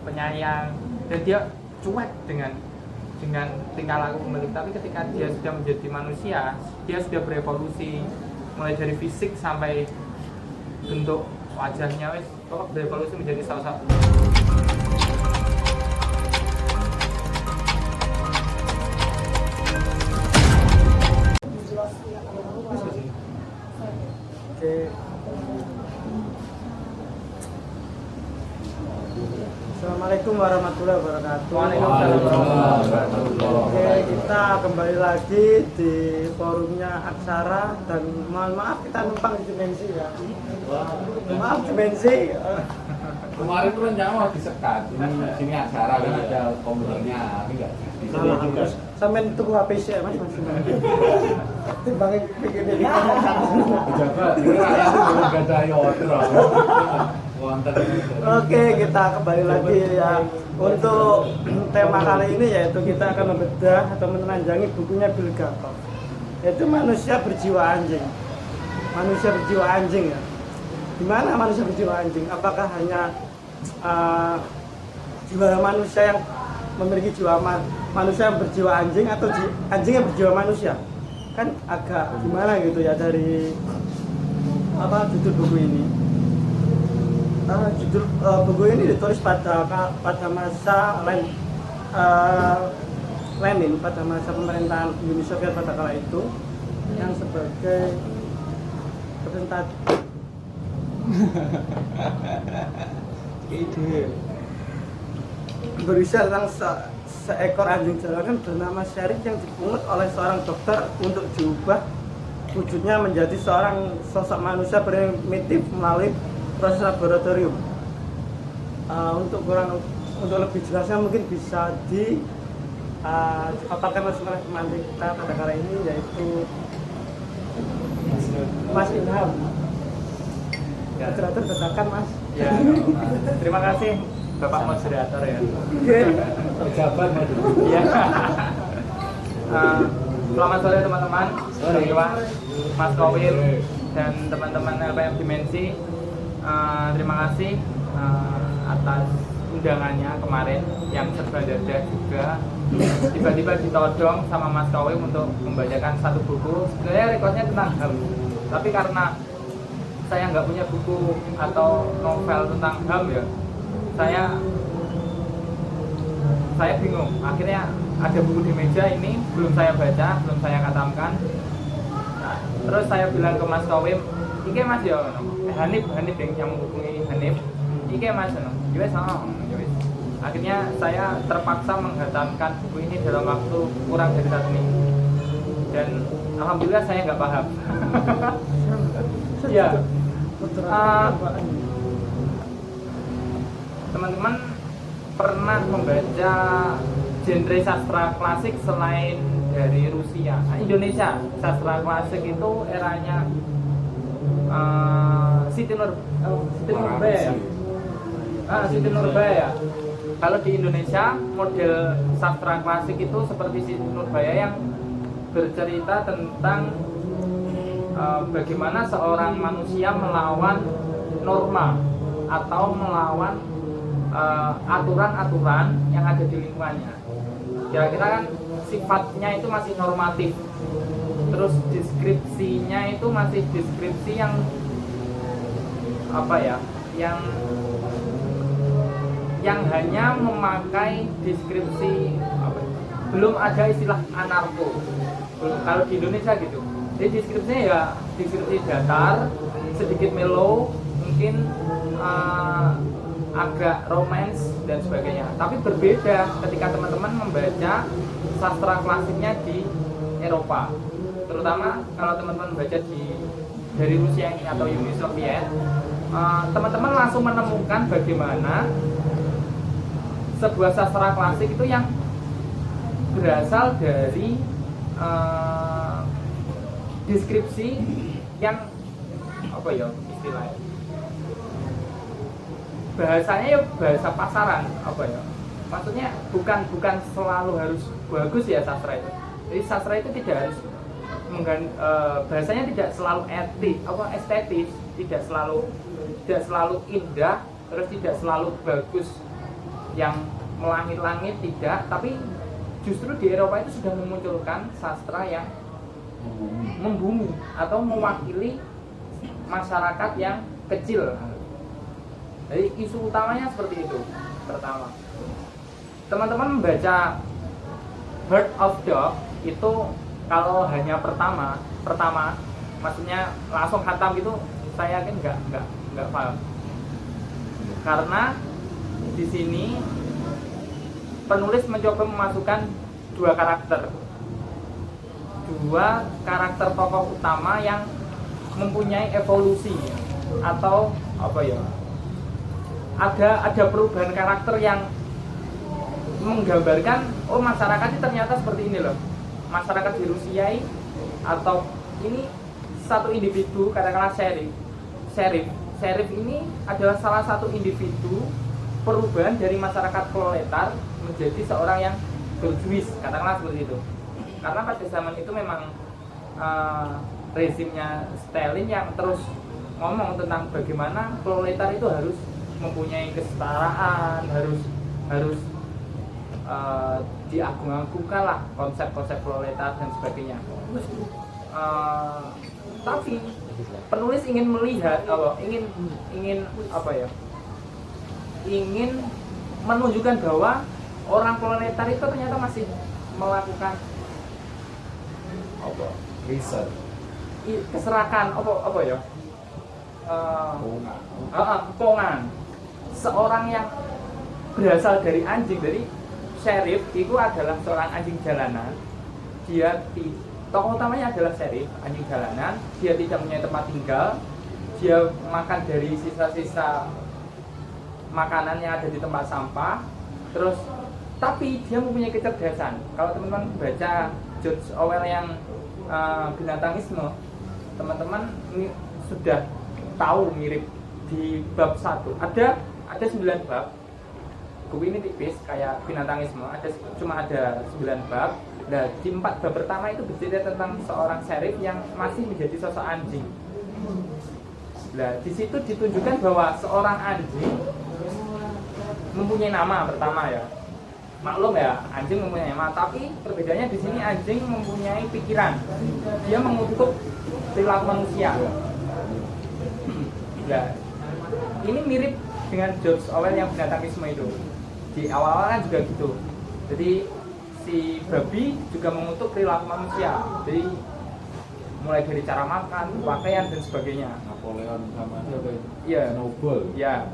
penyayang, dan dia cuek dengan tingkah laku pemilik. Tapi ketika dia sudah menjadi manusia, dia sudah berevolusi mulai dari fisik sampai bentuk wajahnya, wis pokok berevolusi menjadi salah satu. Oke. Assalamualaikum warahmatullahi wabarakatuh. Waalaikumsalam warahmatullahi wabarakatuh. Oke, kita kembali lagi di forumnya Aksara, dan mohon maaf kita numpang di dimensi ya. Maaf dimensi. Kemarin tuh rencana mau disekat sini Aksara kan ada komputernya, tapi nggak jadi. Salah juga. Sampai tuku HP sih Mas. Timbangin pikir ini. Jabat, ini rakyat itu nggak ada order. Oke, kita kembali lagi ya. Untuk tema kali ini yaitu kita akan membedah atau menelanjangi bukunya Bulgakov, yaitu manusia berjiwa anjing. Manusia berjiwa anjing ya. Gimana manusia berjiwa anjing? Apakah hanya jiwa manusia yang memiliki jiwa manusia yang berjiwa anjing, atau anjing yang berjiwa manusia? Kan agak gimana gitu ya dari judul buku ini. Judul buku ini ditulis pada masa Lenin, pada masa pemerintahan Uni Soviet pada kala itu, yang sebagai representatif ide berisi tentang seekor anjing jalanan bernama Sheriff yang dipungut oleh seorang dokter untuk diubah wujudnya menjadi seorang sosok manusia primitif melalui proses laboratorium. Untuk lebih jelasnya mungkin bisa dipaparkan oleh teman kita pada kali ini, yaitu Mas Ilham. Moderator dadakan Mas. Ya, terima kasih Bapak moderator ya. Pejabat mau dulu. Iya. Selamat sore teman-teman. Sore Mas Kowin dan teman-teman LPM Dimensi. Terima kasih atas undangannya kemarin yang serba dada juga. Tiba-tiba ditodong sama Mas Kowin untuk membacakan satu buku. Sebenarnya rekodnya tentang HAM, tapi karena saya nggak punya buku atau novel tentang HAM ya, saya bingung. Akhirnya ada buku di meja ini, belum saya baca, belum saya katamkan. Nah, terus saya bilang ke Mas Kowim, "Ike Mas ya, Hanif yang menghubungi Hanif. Ike Mas, yowes Akhirnya saya terpaksa menghatamkan buku ini dalam waktu kurang dari 1 minggu. Dan alhamdulillah saya nggak paham. Ya, teman-teman pernah membaca genre sastra klasik selain dari Rusia? Indonesia, sastra klasik itu eranya Siti Nurbaya. Siti Nurbaya. Kalau di Indonesia model sastra klasik itu seperti Siti Nurbaya yang bercerita tentang bagaimana seorang manusia melawan norma atau melawan aturan-aturan yang ada di lingkungannya. Kira-kira kan sifatnya itu masih normatif. Terus deskripsinya itu masih deskripsi yang yang hanya memakai deskripsi belum ada istilah anarko. Kalau di Indonesia gitu. Jadi deskripsinya ya deskripsi datar, sedikit melo, mungkin agak romance dan sebagainya. Tapi berbeda ketika teman-teman membaca sastra klasiknya di Eropa. Terutama kalau teman-teman baca dari Rusia ini atau Uni Soviet, teman-teman langsung menemukan bagaimana sebuah sastra klasik itu yang berasal dari deskripsi yang istilahnya bahasanya ya bahasa pasaran, maksudnya bukan selalu harus bagus ya sastra itu. Jadi sastra itu tidak harus bahasanya tidak selalu estetis, tidak selalu indah, terus tidak selalu bagus yang melangit-langit, tidak, tapi justru di Eropa itu sudah memunculkan sastra yang membumi atau mewakili masyarakat yang kecil. Jadi isu utamanya seperti itu. Pertama, teman-teman membaca Heart of Dog itu kalau hanya pertama maksudnya langsung khatam gitu, saya yakin nggak paham. Karena di sini penulis mencoba memasukkan dua karakter tokoh utama yang mempunyai evolusi atau apa ya, ada perubahan karakter yang menggambarkan oh masyarakat ini ternyata seperti ini loh, masyarakat di Rusia ini, atau ini satu individu katakanlah Sheriff ini adalah salah satu individu perubahan dari masyarakat proletar menjadi seorang yang berjuis, katakanlah seperti itu. Karena pada zaman itu memang rezimnya Stalin yang terus ngomong tentang bagaimana proletar itu harus mempunyai kesetaraan, harus diagung-agungkan lah konsep-konsep proletar dan sebagainya. Tapi penulis ingin melihat ingin menunjukkan bahwa orang proletar itu ternyata masih melakukan riset keserakan pongan. Seorang yang berasal dari anjing, dari Sheriff itu adalah seorang anjing jalanan. Tokoh utamanya adalah Sheriff, anjing jalanan. Dia tidak punya tempat tinggal. Dia makan dari sisa-sisa makanan yang ada di tempat sampah. Terus, tapi dia mempunyai kecerdasan. Kalau teman-teman baca George Orwell yang Binatangisme, teman-teman ini sudah tahu mirip di bab 1. Ada 9 bab. Buku ini tipis kayak Binatangisme, cuma ada 9 bab. Nah, di 4 bab pertama itu bercerita tentang seorang sheriff yang masih menjadi sosok anjing. Nah, di situ ditunjukkan bahwa seorang anjing mempunyai nama pertama ya. Maklum ya, anjing mempunyai nama, tapi perbedaannya di sini anjing mempunyai pikiran. Dia mengutuk perilaku manusia. Nah, ini mirip dengan George Orwell yang Binatangisme itu. Di awal-awal kan juga gitu. Jadi si babi juga mengutuk perilaku manusia. Jadi mulai dari cara makan, pakaian dan sebagainya. Napoleon sama siapa itu? Iya. Noble. Ya,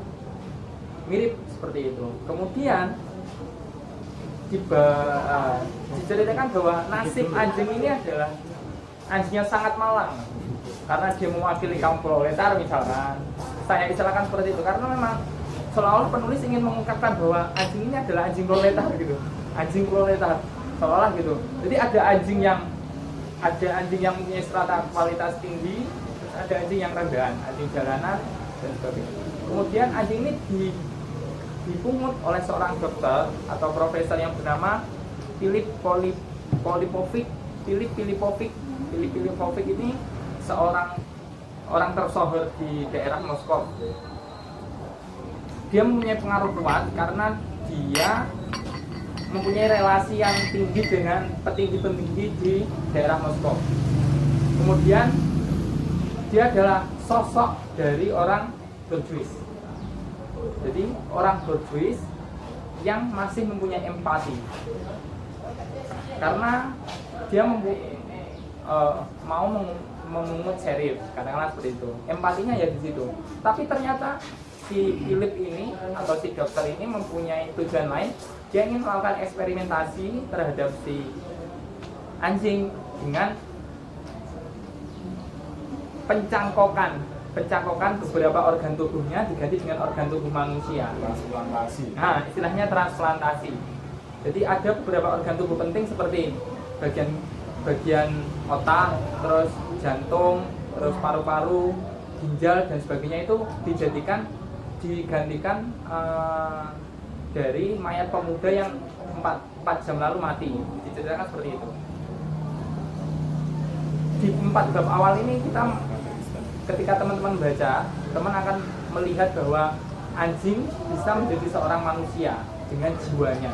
mirip seperti itu. Kemudian diceritakan bahwa nasib anjing ini adalah anjingnya sangat malang karena dia mewakili kaum proletar misalkan. Saya istilahkan seperti itu karena memang seolah-olah penulis ingin mengungkapkan bahwa anjing ini adalah anjing proletar gitu, anjing proletar seolah gitu. Jadi ada anjing yang mempunyai strata kualitas tinggi, terus ada anjing yang rendahan, anjing jalanan dan sebagainya. Kemudian anjing ini dipungut oleh seorang dokter atau profesor yang bernama Philip Filipovic. Philip Filipovic ini seorang orang tersohor di daerah Moskow. Dia mempunyai pengaruh kuat karena dia mempunyai relasi yang tinggi dengan petinggi-petinggi di daerah Moskow. Kemudian dia adalah sosok dari orang berjuis. Jadi orang berjuis yang masih mempunyai empati karena dia mau memungut sheriff, katakanlah seperti itu. Empatinya ya di situ. Tapi ternyata si Philip ini atau si dokter ini mempunyai tujuan lain. Dia ingin melakukan eksperimentasi terhadap si anjing dengan pencangkokan beberapa organ tubuhnya diganti dengan organ tubuh manusia. Transplantasi. Nah, istilahnya transplantasi. Jadi ada beberapa organ tubuh penting seperti bagian otak, terus jantung, terus paru-paru, ginjal dan sebagainya itu digantikan dari mayat pemuda yang 4 jam lalu mati. Diceritakan seperti itu. Di 4 bab awal ini ketika teman-teman baca, teman akan melihat bahwa anjing bisa menjadi seorang manusia. dengan jiwanya.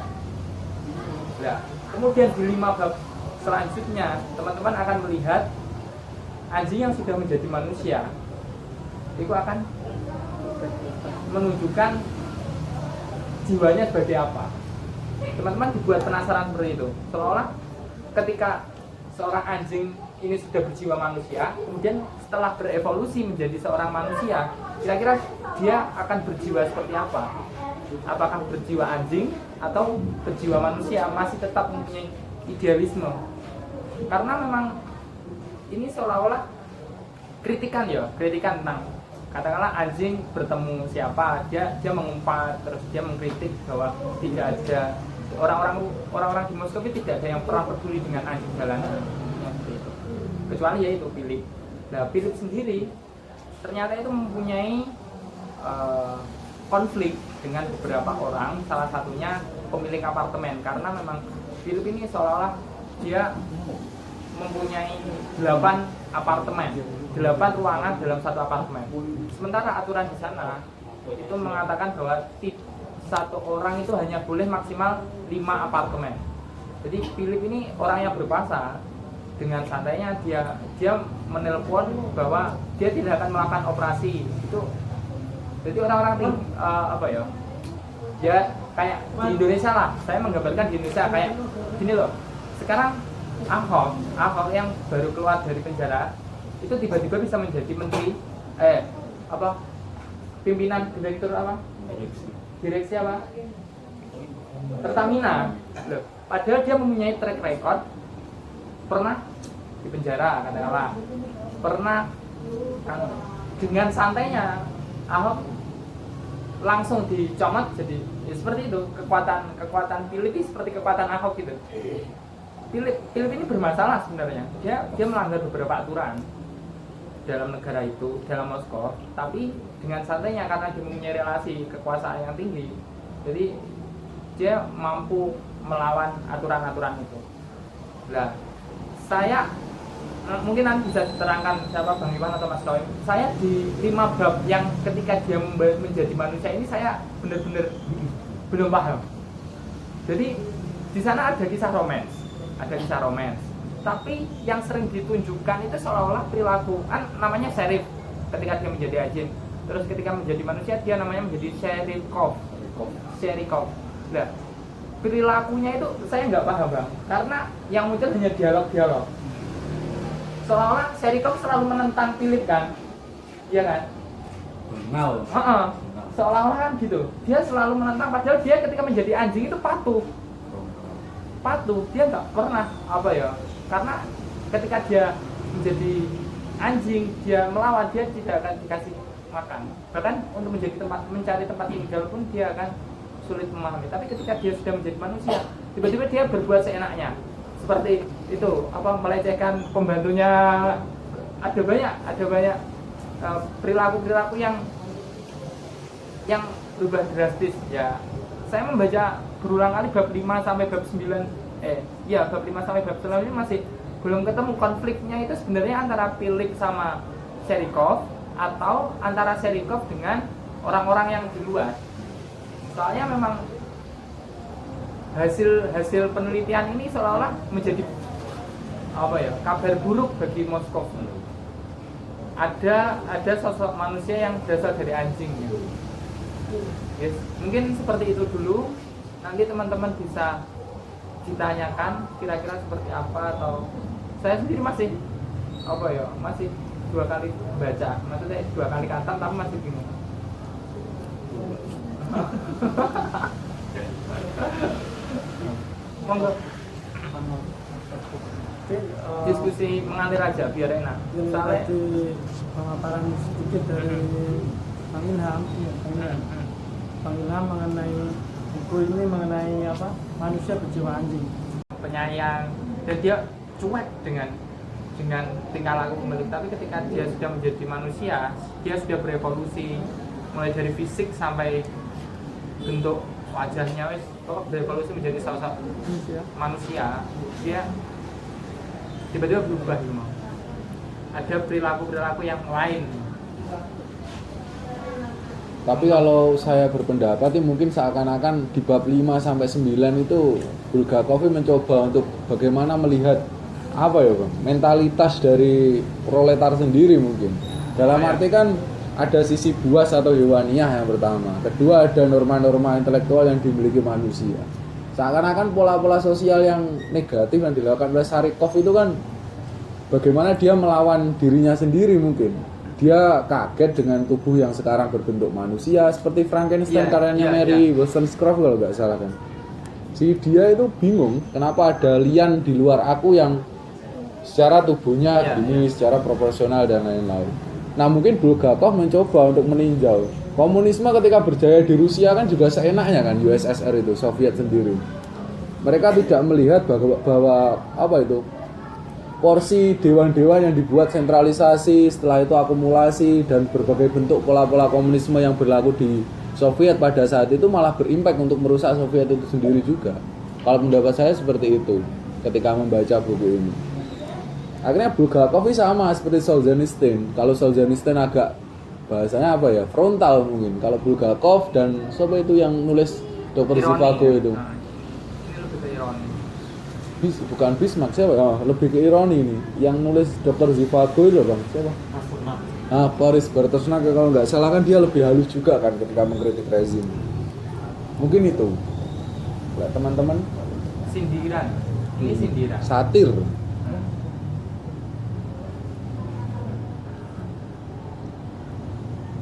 Nah, kemudian di 5 bab selanjutnya teman-teman akan melihat anjing yang sudah menjadi manusia itu akan menunjukkan jiwanya sebagai apa. Teman-teman dibuat penasaran seperti itu, seolah-olah ketika seorang anjing ini sudah berjiwa manusia, kemudian setelah berevolusi menjadi seorang manusia, kira-kira dia akan berjiwa seperti apa? Apakah berjiwa anjing atau berjiwa manusia? Masih tetap mempunyai idealisme, karena memang ini seolah-olah kritikan tentang, katakanlah anjing bertemu siapa, dia mengumpat, terus dia mengkritik bahwa tidak ada orang-orang di Moskow tidak ada yang pernah peduli dengan anjing jalanan, kecuali yaitu Philip. Nah, Philip sendiri ternyata itu mempunyai konflik dengan beberapa orang, salah satunya pemilik apartemen, karena memang Philip ini seolah-olah dia mempunyai 8 apartemen, 8 ruangan dalam satu apartemen. Sementara aturan di sana itu mengatakan bahwa satu orang itu hanya boleh maksimal 5 apartemen. Jadi Philip ini orang yang berkuasa. Dengan santainya dia menelpon bahwa dia tidak akan melakukan operasi itu. Jadi orang-orang dia kayak di Indonesia lah, saya menggambarkan di Indonesia kayak gini loh. Sekarang Ahok yang baru keluar dari penjara itu tiba-tiba bisa menjadi menteri pimpinan direktur direksi apa? Pertamina. Loh, padahal dia mempunyai track record, pernah di penjara katakanlah, pernah dengan santainya Ahok langsung dicomot. Jadi ya seperti itu, kekuatan Philip seperti kekuatan Ahok gitu. Philip ini bermasalah sebenarnya. Dia melanggar beberapa aturan dalam negara itu, dalam Moskow, tapi dengan santainya karena dia mempunyai relasi kekuasaan yang tinggi, jadi dia mampu melawan aturan-aturan itu. Nah, saya mungkin nanti bisa diterangkan siapa Bang Iwan atau Mas Kawin. Saya di 5 bab yang ketika dia menjadi manusia ini saya benar-benar belum paham. Jadi di sana ada kisah romans, tapi yang sering ditunjukkan itu seolah-olah perilaku, kan namanya Sheriff ketika dia menjadi anjing, terus ketika menjadi manusia dia namanya menjadi Sherikov. Nah, perilakunya itu saya nggak paham Bang, karena yang muncul hanya dialog. Seolah-olah Sherikov selalu menentang Philip kan, iya kan? Seolah-olah kan gitu, dia selalu menentang, padahal dia ketika menjadi anjing itu patuh, dia nggak pernah karena ketika dia menjadi anjing, dia melawan, dia tidak akan dikasih makan, bahkan untuk mencari tempat tinggal pun dia akan sulit memahami. Tapi ketika dia sudah menjadi manusia, tiba-tiba dia berbuat seenaknya, seperti itu, melecehkan pembantunya. Ada banyak perilaku yang berubah drastis ya. Saya membaca berulang kali bab 5 sampai bab 9 bab 5 sampai bab 9 ini masih belum ketemu konfliknya itu sebenarnya antara Philip sama Sherikov atau antara Sherikov dengan orang-orang yang di luar. Soalnya memang hasil penelitian ini seolah-olah menjadi kabar buruk bagi Moskow. Ada sosok manusia yang berasal dari anjing ya. Yes, mungkin seperti itu dulu. Nanti teman-teman bisa ditanyakan kira-kira seperti apa, atau saya sendiri masih masih 2 kali baca, maksudnya 2 kali khatam tapi masih bingung. Monggo diskusi mengalir aja biar enak. Soalnya di pemaparan sedikit dari Bang Ilham, Bang Ilham mengenai buku ini, mengenai manusia berjiwa anjing, penyayang, dan dia cuek dengan tingkah laku pemilik. Tapi ketika dia sudah menjadi manusia, dia sudah berevolusi mulai dari fisik sampai bentuk wajahnya, berevolusi menjadi sosok manusia. Dia tiba-tiba berubah gitu. Ada perilaku yang lain. Tapi kalau saya berpendapat ini mungkin seakan-akan di bab 5 sampai 9 itu Bulgakov mencoba untuk bagaimana melihat apa ya Bang, mentalitas dari proletar sendiri mungkin. Dalam arti kan ada sisi buas atau hewaniah yang pertama. Kedua ada norma-norma intelektual yang dimiliki manusia. Seakan-akan pola-pola sosial yang negatif yang dilakukan oleh Sarikov itu kan bagaimana dia melawan dirinya sendiri mungkin. Dia kaget dengan tubuh yang sekarang berbentuk manusia seperti Frankenstein karyanya Mary Wollstonecraft kalau nggak salah kan. Si dia itu bingung kenapa ada lian di luar aku yang secara tubuhnya gini, secara proporsional dan lain-lain. Nah mungkin Bulgakov mencoba untuk meninjau komunisme ketika berjaya di Rusia kan juga seenaknya kan, USSR itu, Soviet sendiri. Mereka tidak melihat bahwa apa itu porsi dewan-dewan yang dibuat sentralisasi, setelah itu akumulasi dan berbagai bentuk pola-pola komunisme yang berlaku di Soviet pada saat itu malah berimpact untuk merusak Soviet itu sendiri juga. Kalau pendapat saya seperti itu ketika membaca buku ini. Akhirnya Bulgakov sama seperti Solzhenitsyn. Kalau Solzhenitsyn agak bahasanya apa ya, frontal mungkin. Kalau Bulgakov dan siapa itu yang nulis Dr. Zhivago itu. Nah, ini lebih ke ironi. Bukan Bismarck siapa? Oh, lebih ke ironi ini. Yang nulis Dr. Zhivago itu Bang, siapa? Boris Bertelsmann kalau nggak salah kan dia lebih halus juga kan ketika mengkritik rezim. Mungkin itu. Lihat teman-teman. Sindiran. Ini sindiran. Satir.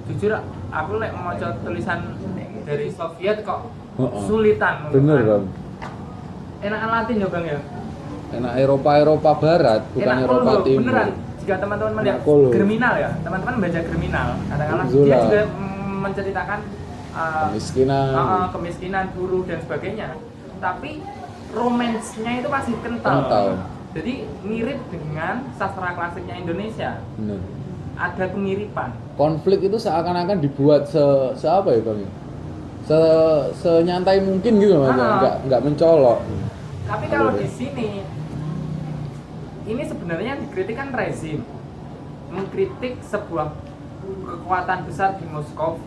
Jujur aku lek mau tulisan dari Soviet kok sulitan. Bener Bang. Enakan Latin ya Bang ya. Enak Eropa Barat, bukan Enak Eropa loh, Timur. beneran. Jika teman-teman melihat Germinal ya, teman-teman baca Germinal, kadang-kadang Zola. dia juga menceritakan Kemiskinan. kemiskinan, buruh dan sebagainya. Tapi romansnya itu masih kental. Jadi mirip dengan sastra klasiknya Indonesia. Bener. Ada kemiripan. Konflik itu seakan-akan dibuat apa ya Bang? Senyantai mungkin gitu Mas, nggak mencolok. Tapi kalau di sini ini sebenarnya dikritik kan rezim, mengkritik sebuah kekuatan besar di Moskow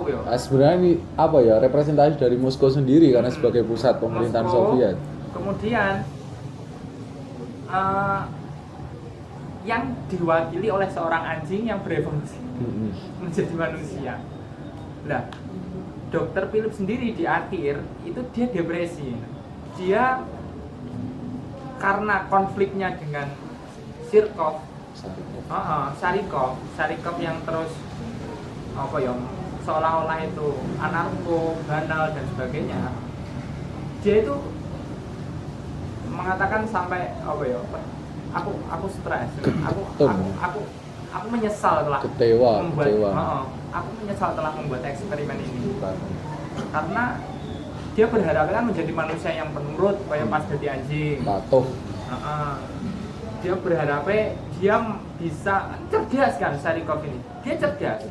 ya. Sebenarnya ini apa ya, representasi dari Moskow sendiri karena sebagai pusat pemerintahan Soviet. Kemudian yang diwakili oleh seorang anjing yang berevolusi menjadi manusia. Nah, Dr. Philip sendiri di akhir itu dia depresi. Dia karena konfliknya dengan Sarikov yang terus apa ya, seolah-olah itu anarko, banal dan sebagainya. Dia itu mengatakan sampai apa ya? Aku stres. Aku menyesal telah aku menyesal telah membuat eksperimen ini. Karena dia berharap kan menjadi manusia yang penurut kayak pas jadi anjing. Patuh. Dia berharap dia bisa cerdas kan, Sarikov ini. Dia cerdas.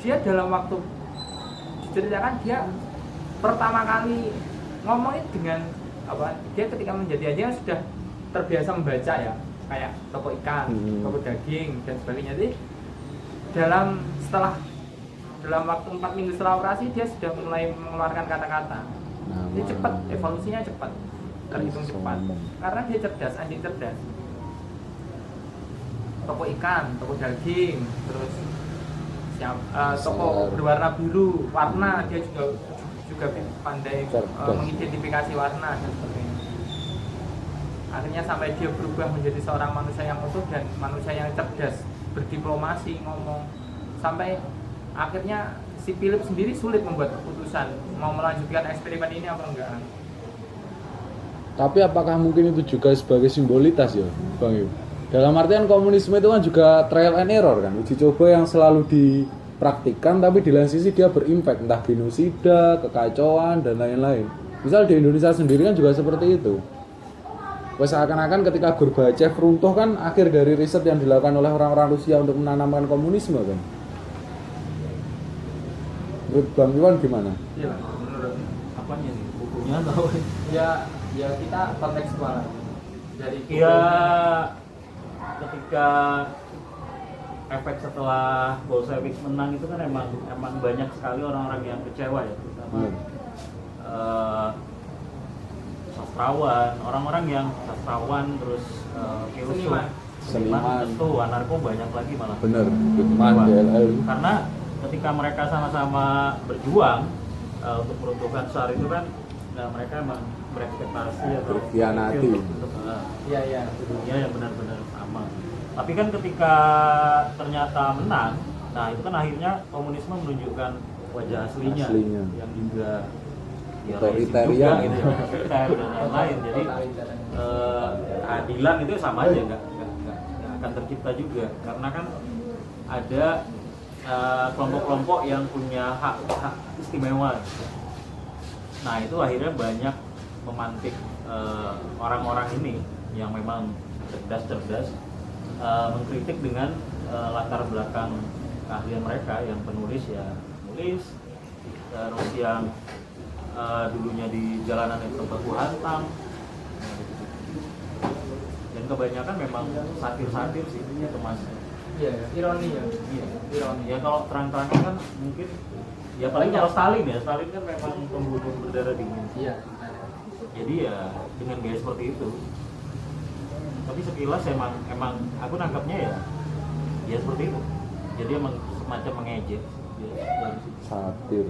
Dia dalam waktu diceritakan dia pertama kali ngomongin dengan apa? Dia ketika menjadi anjing sudah terbiasa membaca ya, kayak toko ikan, toko daging dan sebagainya. Jadi dalam waktu 4 minggu setelah operasi dia sudah mulai mengeluarkan kata-kata. Dia cepat, evolusinya cepat, terhitung cepat. Karena dia cerdas, anjing cerdas. Toko ikan, toko daging, terus toko berwarna biru, warna dia juga pandai mengidentifikasi warna dan sebagainya. Akhirnya sampai dia berubah menjadi seorang manusia yang utuh dan manusia yang cerdas, berdiplomasi, ngomong. Sampai akhirnya si Philip sendiri sulit membuat keputusan mau melanjutkan eksperimen ini apa enggak. Tapi apakah mungkin itu juga sebagai simbolitas ya Bang Yu? Dalam artian komunisme itu kan juga trial and error kan, uji coba yang selalu dipraktikkan tapi di lain sisi dia berimpact, entah genosida, kekacauan dan lain-lain. Misal di Indonesia sendiri kan juga seperti itu. Seakan-akan ketika Gorbachev runtuh kan akhir dari riset yang dilakukan oleh orang-orang Rusia untuk menanamkan komunisme kan. Menurut Bang Iwan gimana? Iya, menurut Apanya nih? Bukunya atau? ya kita kontekstual dari Ya ketika efek setelah Bolshevik menang itu kan emang banyak sekali orang-orang yang kecewa ya, terutama sastrawan, orang-orang yang sastrawan terus filsuf, Seniman. tentu anarko banyak lagi malah. Bener, Lukman, Kecewa. DLL. Karena ketika mereka sama-sama berjuang untuk peruntukan SAR itu kan mereka emang berekspektasi atau Berkhianati. untuk Iya. dunia yang benar-benar sama. Tapi kan ketika ternyata menang, nah itu kan akhirnya komunisme menunjukkan wajah aslinya. Yang juga ya Otoritarian. rezim juga gitu ya, otoriter dan lain-lain. Jadi keadilan itu sama aja nggak akan tercipta juga karena kan ada kelompok-kelompok yang punya hak istimewa. Nah itu akhirnya banyak memantik orang-orang ini yang memang cerdas mengkritik dengan latar belakang keahlian mereka yang penulis ya nulis, terus yang dulunya di jalanan itu berbaku hantam, dan kebanyakan memang satir sih itu mas. Iya, ironi ya. Iya, ironi ya. Kalau terang-terangan kan mungkin ya paling kalau Stalin kan memang pembunuh berdarah dingin. Iya. Jadi ya dengan gaya seperti itu. Tapi sekilas emang aku nangkapnya ya seperti itu. Jadi emang semacam mengejek. Satir.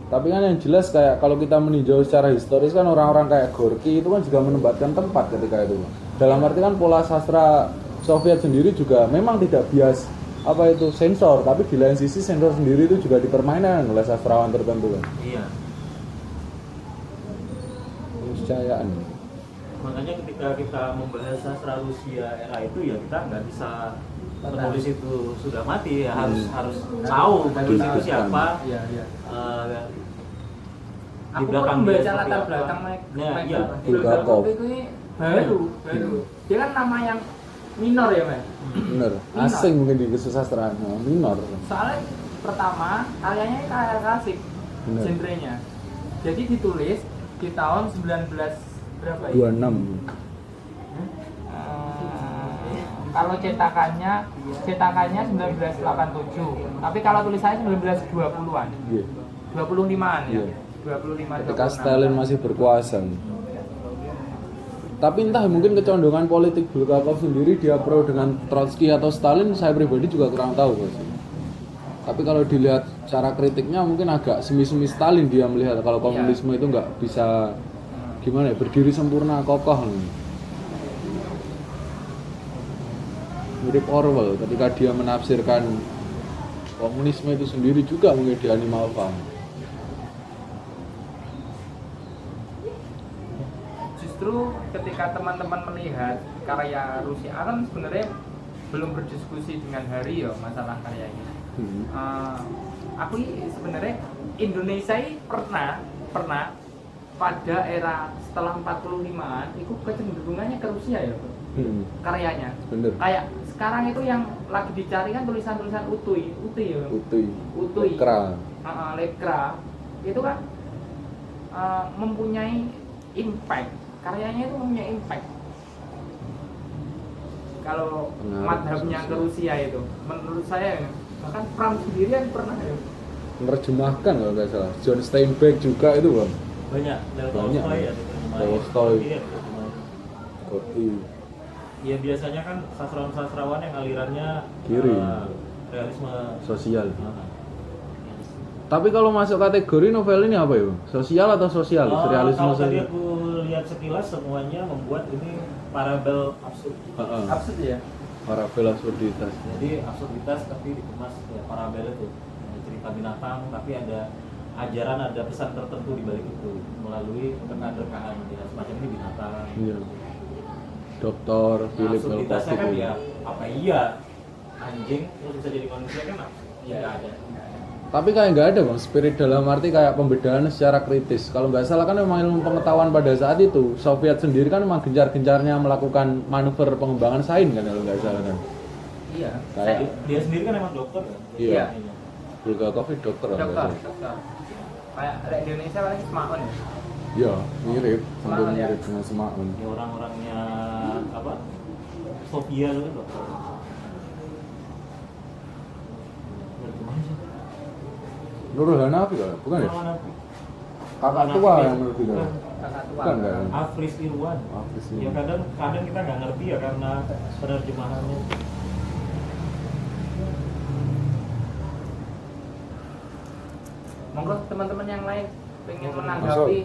Tapi kan yang jelas kayak kalau kita meninjau secara historis kan orang-orang kayak Gorky itu kan juga menempatkan tempat ketika itu. Dalam arti kan pola sastra Soviet sendiri juga memang tidak bias sensor, tapi di lain sisi sensor sendiri itu juga dipermainkan oleh sastrawan tertentu kan. Iya. Keniscayaan. Makanya ketika kita membahas sastra Rusia era itu ya kita nggak bisa penulis itu sudah mati ya, harus tahu penulis itu siapa. Iya. Di Aku belakang pun dia baca seperti latar apa. belakang Ya, iya. Bulgakov. itu ini baru. Dia kan nama yang minor ya, Mas. Bener. Asing mungkin di kesusastraan. Minor. Soalnya pertama karyanya ini karya klasik, Bener. genrenya. Jadi ditulis di tahun 19 berapa ya? 26. Kalau cetakannya 1987. Tapi kalau tulisannya 1920-an. Iya. 25-an ya. Iya. 25 Ketika 26. Stalin masih berkuasa. Tapi entah mungkin kecondongan politik Bulgakov sendiri dia pro dengan Trotsky atau Stalin, saya pribadi juga kurang tahu bos. Tapi kalau dilihat cara kritiknya mungkin agak semi-semi Stalin dia melihat kalau komunisme itu nggak bisa gimana ya, berdiri sempurna kokoh. Mirip Orwell ketika dia menafsirkan komunisme itu sendiri juga mungkin di Animal Farm. Justru ketika teman-teman melihat karya Rusia kan sebenarnya belum berdiskusi dengan Hari ya masalah karya ini. Aku sebenarnya Indonesia ini pernah pada era setelah 45-an itu kecenderungannya ke Rusia ya karyanya. Bener. Kayak sekarang itu yang lagi dicari kan tulisan-tulisan Utuy ya. Utuy. Lekra itu kan mempunyai impact. Karyanya itu mempunyai impact. Kalau madhabnya ke Rusia itu, menurut saya bahkan Pram sendirian pernah ya. Menerjemahkan kalau nggak salah. John Steinbeck juga itu bang. Banyak. Banyak. Tolstoy ya. Tolstoy. Iya, Gorky. ya biasanya kan sastrawan-sastrawan yang alirannya Kiri. Realisme Sosial. Nah. Tapi kalau masuk kategori novel ini apa ya bang? Sosial atau sosial? Realisme Kalau tadi sosial. aku lihat sekilas semuanya membuat ini parabel absurd. Absurd ya. Parabel absurditas. Jadi absurditas tapi dikemas ya, parabel itu cerita binatang tapi ada ajaran, ada pesan tertentu di balik itu melalui rekaan-rekaan ya, semacam ini binatang. Iya. Dokter Philip Absurditasnya kan Elkov. ya apa iya anjing terus bisa jadi manusia kan ya nggak ada. Tapi kayak nggak ada bang spirit dalam arti kayak pembedaan secara kritis. Kalau nggak salah kan memang ilmu pengetahuan pada saat itu Soviet sendiri kan memang gencar-gencarnya melakukan manuver pengembangan sains kan kalau nggak salah kan. Iya. Kayak Dia sendiri kan emang dokter kan. Iya. Bulgakov itu dokter kalau nggak Dokter. salah. Kayak di Indonesia paling Semaun ya. Iya, mirip, hampir Semaun, ya? mirip dengan Semaun. Ya orang-orangnya apa Sofia itu kan dokter. Nurul Hanafi kan? Bukan ya? Hanafi. Kakak tua yang Nurul Hanafi. Kakak tua. Bukan kan? Afris Irwan. Hafiz Ya Irwan. kadang kita nggak ngerti ya karena penerjemahannya. Monggo teman-teman yang lain pengen menanggapi,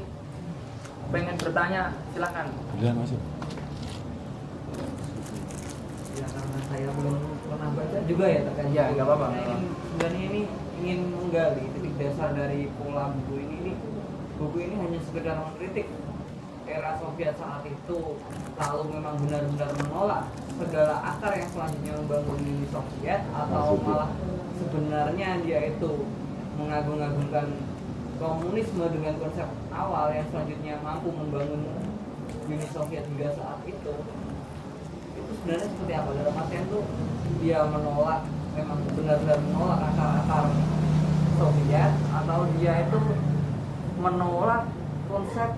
pengen bertanya, silakan. Iya masuk. Ya karena saya belum pernah baca juga ya terkait Ya, buku. nggak apa-apa. Saya sebenarnya ini ingin menggali titik dasar dari pola buku ini. Buku ini hanya sekedar mengkritik era Soviet saat itu, lalu memang benar-benar menolak segala akar yang selanjutnya membangun Uni Soviet, atau Maksudnya? malah sebenarnya dia itu mengagung-agungkan komunisme dengan konsep awal yang selanjutnya mampu membangun Uni Soviet hingga saat itu sebenarnya seperti apa? Dalam artian tuh dia menolak, memang benar-benar menolak akar-akar Soviet, atau dia itu menolak konsep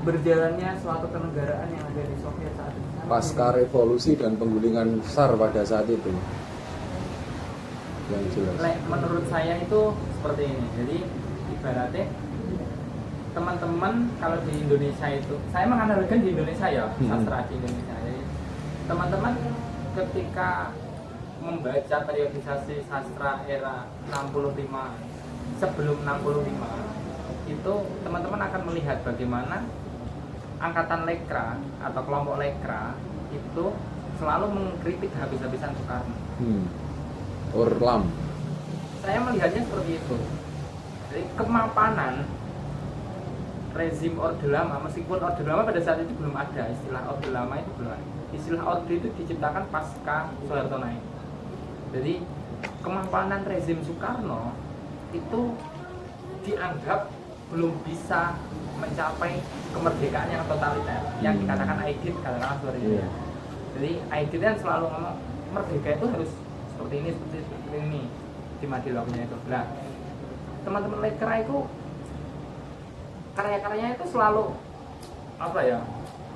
berjalannya suatu kenegaraan yang ada di Soviet saat itu. Pasca revolusi dan penggulingan SAR pada saat itu. Yang jelas. Menurut saya itu seperti ini. Jadi ibaratnya teman-teman kalau di Indonesia itu, saya menganalogikan di Indonesia ya, sastra di Indonesia. Jadi teman-teman ketika membaca periodisasi sastra era 65 sebelum 65 itu teman-teman akan melihat bagaimana angkatan Lekra atau kelompok Lekra itu selalu mengkritik habis-habisan Soekarno. Orlam. Saya melihatnya seperti itu. Jadi kemapanan rezim Orde Lama, meskipun Orde Lama pada saat itu belum ada, istilah Orde Lama itu belum ada. Istilah Orde itu diciptakan pasca Soeharto naik. Jadi kemapanan rezim Soekarno itu dianggap belum bisa mencapai kemerdekaan yang totaliter, yang dikatakan Aidit katakanlah seperti itu. Iya. Jadi Aidit kan selalu ngomong merdeka itu harus seperti ini, seperti ini di Madilonya itu. Nah, teman-teman Lekra itu karya-karyanya itu selalu apa ya,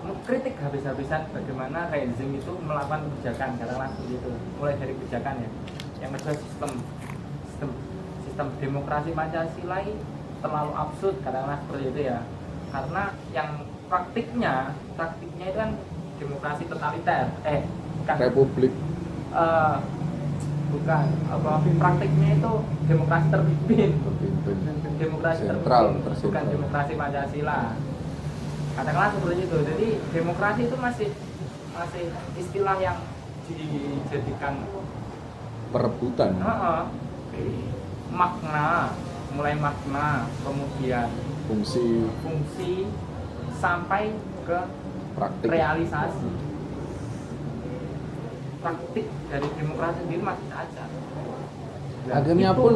mengkritik habis-habisan bagaimana rezim itu melakukan kebijakan, katakanlah seperti itu. Mulai dari kebijakan ya, yang kedua sistem demokrasi Pancasila terlalu absurd, katakanlah seperti itu ya. Karena yang praktiknya itu kan demokrasi totaliter, bukan Republik. Bukan, apa praktiknya itu demokrasi terpimpin, demokrasi Sentral, terpimpin, bukan tersentral. demokrasi Pancasila. Katakanlah seperti itu. Jadi demokrasi itu masih istilah yang dijadikan Perebutan. makna, mulai makna, kemudian Fungsi sampai ke praktik. realisasi. Praktik dari demokrasi sendiri masih cacat. Dan Akhirnya itu- pun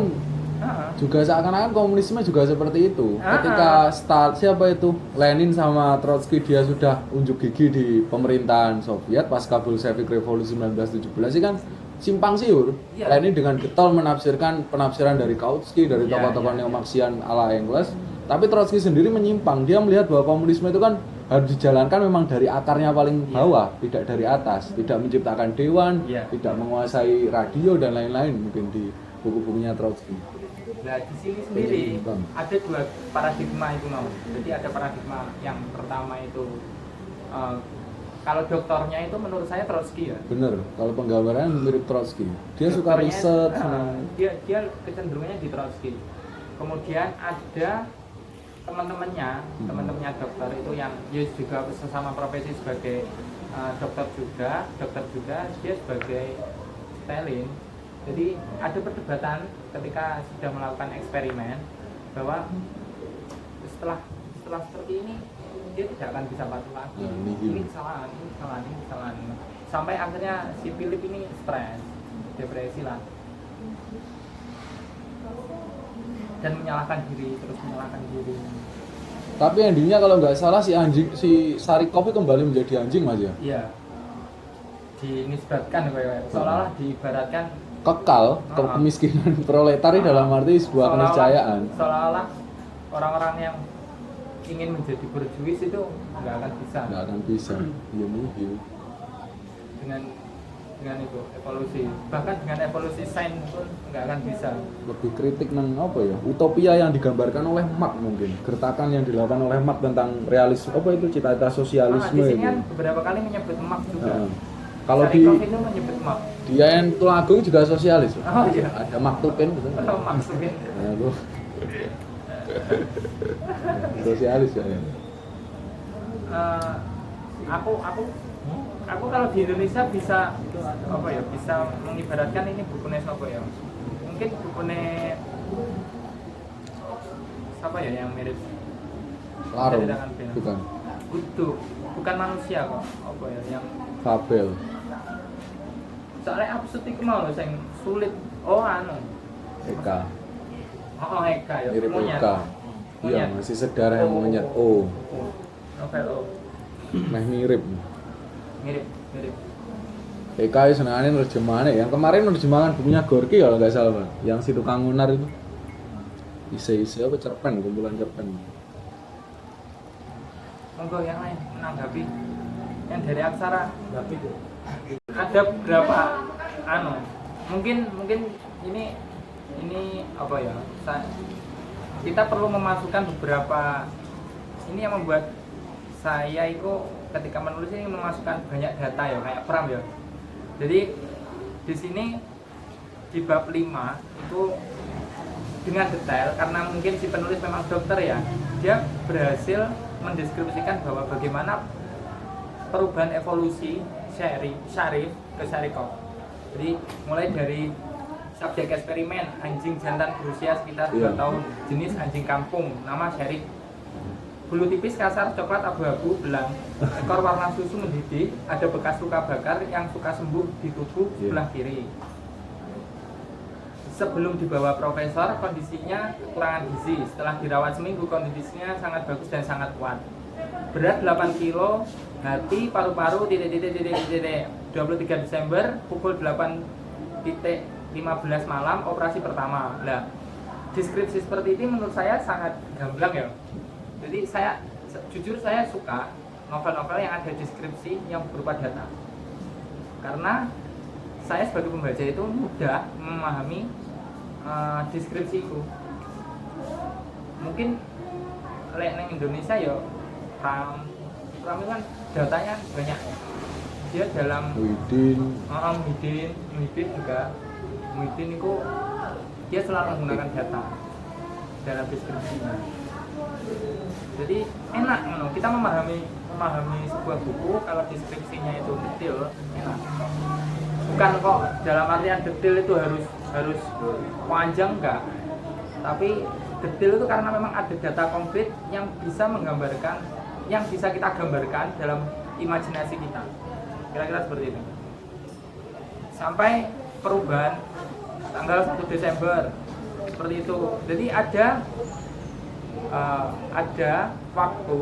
Heeh. juga seakan-akan komunisme juga seperti itu. Ketika siapa itu Lenin sama Trotsky dia sudah unjuk gigi di pemerintahan Soviet pasca Bolshevik Revolusi 1917 sih kan simpang siur. Iya. Lenin dengan getol menafsirkan penafsiran dari Kautsky, dari Iya, tokoh-tokoh iya. neo-Marxian ala Engels. Tapi Trotsky sendiri menyimpang. Dia melihat bahwa komunisme itu kan harus dijalankan memang dari akarnya paling Iya. bawah, tidak dari atas, tidak menciptakan dewan, Iya. tidak menguasai radio dan lain-lain mungkin di buku-bukunya Trotsky. Nah, di sini sendiri Bang. ada dua paradigma itu mau. Jadi ada paradigma yang pertama itu kalau doktornya itu menurut saya Trotsky ya. Bener, kalau penggambaran mirip Trotsky. Dia suka Dokternya, riset, dia kecenderungannya di Trotsky. Kemudian ada teman-temannya dokter itu yang dia juga sesama profesi sebagai dokter juga dia sebagai Stalin. Jadi ada perdebatan ketika sudah melakukan eksperimen bahwa setelah seperti ini dia tidak akan bisa patuh lagi. Ini kesalahan. Sampai akhirnya si Philip ini stres, depresi lah. Dan menyalahkan diri. tapi endingnya kalau nggak salah si Sarikov itu kembali menjadi anjing mas ya. Iya. Dinisbatkan seolah-olah diibaratkan Kekal kemiskinan proletari dalam arti sebuah keniscayaan. Seolah-olah orang-orang yang ingin menjadi berjuis itu nggak akan bisa. Nggak akan bisa. Iya mungkin. Dengan dengan itu evolusi, bahkan dengan evolusi sains pun nggak akan bisa. Lebih kritik nang apa ya, utopia yang digambarkan oleh Marx mungkin, gertakan yang dilakukan oleh Marx tentang realisme apa itu cita-cita sosialisme Di sini itu. kan beberapa kali menyebut Marx juga. Heeh. Kalau di Sarikov itu menyebut Marx. dia yang Tulungagung juga sosialis. Oh iya. Ada Maktubin gitu. Oh, Marx mungkin. Nah, itu. Sosialis ya. Aku kalau di Indonesia bisa apa ya, bisa mengibaratkan ini bukunya siapa ya, mungkin bukunya siapa ya yang mirip Larung, Tidak akan benar. bukan. itu bukan manusia kok, apa ya yang Fabel. soalnya absurd itu mau loh yang sulit. Oh anu Eka. Eka ya, Mirip monyet. Eka. Iya, Monyet. masih sedarah yang monyet. Oh, Novel O. meh mirip. Mirip. Eka itu senangannya nerjemahannya. Yang kemarin nerjemahan bukunya Gorky kalau nggak salah, Bang. Yang si tukang unar itu. Isi apa cerpen, kumpulan cerpen. Monggo yang lain menanggapi yang dari Aksara. Ada beberapa mungkin ini apa ya, kita perlu memasukkan beberapa ini yang membuat saya itu ketika menulis ini memasukkan banyak data ya, kayak Pram ya. Jadi di sini di bab 5 itu dengan detail, karena mungkin si penulis memang dokter ya, dia berhasil mendeskripsikan bahwa bagaimana perubahan evolusi Syarif ke Sarikov. Jadi mulai dari subjek eksperimen anjing jantan berusia sekitar 2 tahun, jenis anjing kampung, nama Syarif, bulu tipis kasar coklat abu-abu belang, ekor warna susu mendidih, ada bekas luka bakar yang suka sembuh di tubuh sebelah kiri. Sebelum dibawa profesor, kondisinya kekurangan gizi. Setelah dirawat seminggu, kondisinya sangat bagus dan sangat kuat. Berat 8 kilo, hati, paru-paru, 23 Desember, pukul 8.15 malam, operasi pertama. Nah, deskripsi seperti ini menurut saya sangat gamblang ya. Jadi jujur saya suka novel-novel yang ada deskripsi yang berupa data. Karena saya sebagai pembaca itu mudah memahami deskripsi itu. Mungkin neng Indonesia ya Pram itu kan datanya banyak. Dia dalam Muhyiddin juga. Muhyiddin itu dia selalu menggunakan data dalam deskripsinya. Jadi enak kita memahami sebuah buku kalau deskripsinya itu detail, enak. Bukan kok dalam artian detail itu harus panjang, enggak. Tapi detail itu karena memang ada data konkret yang bisa menggambarkan, yang bisa kita gambarkan dalam imajinasi kita. Kira-kira seperti itu. Sampai perubahan tanggal 1 Desember seperti itu. Jadi ada waktu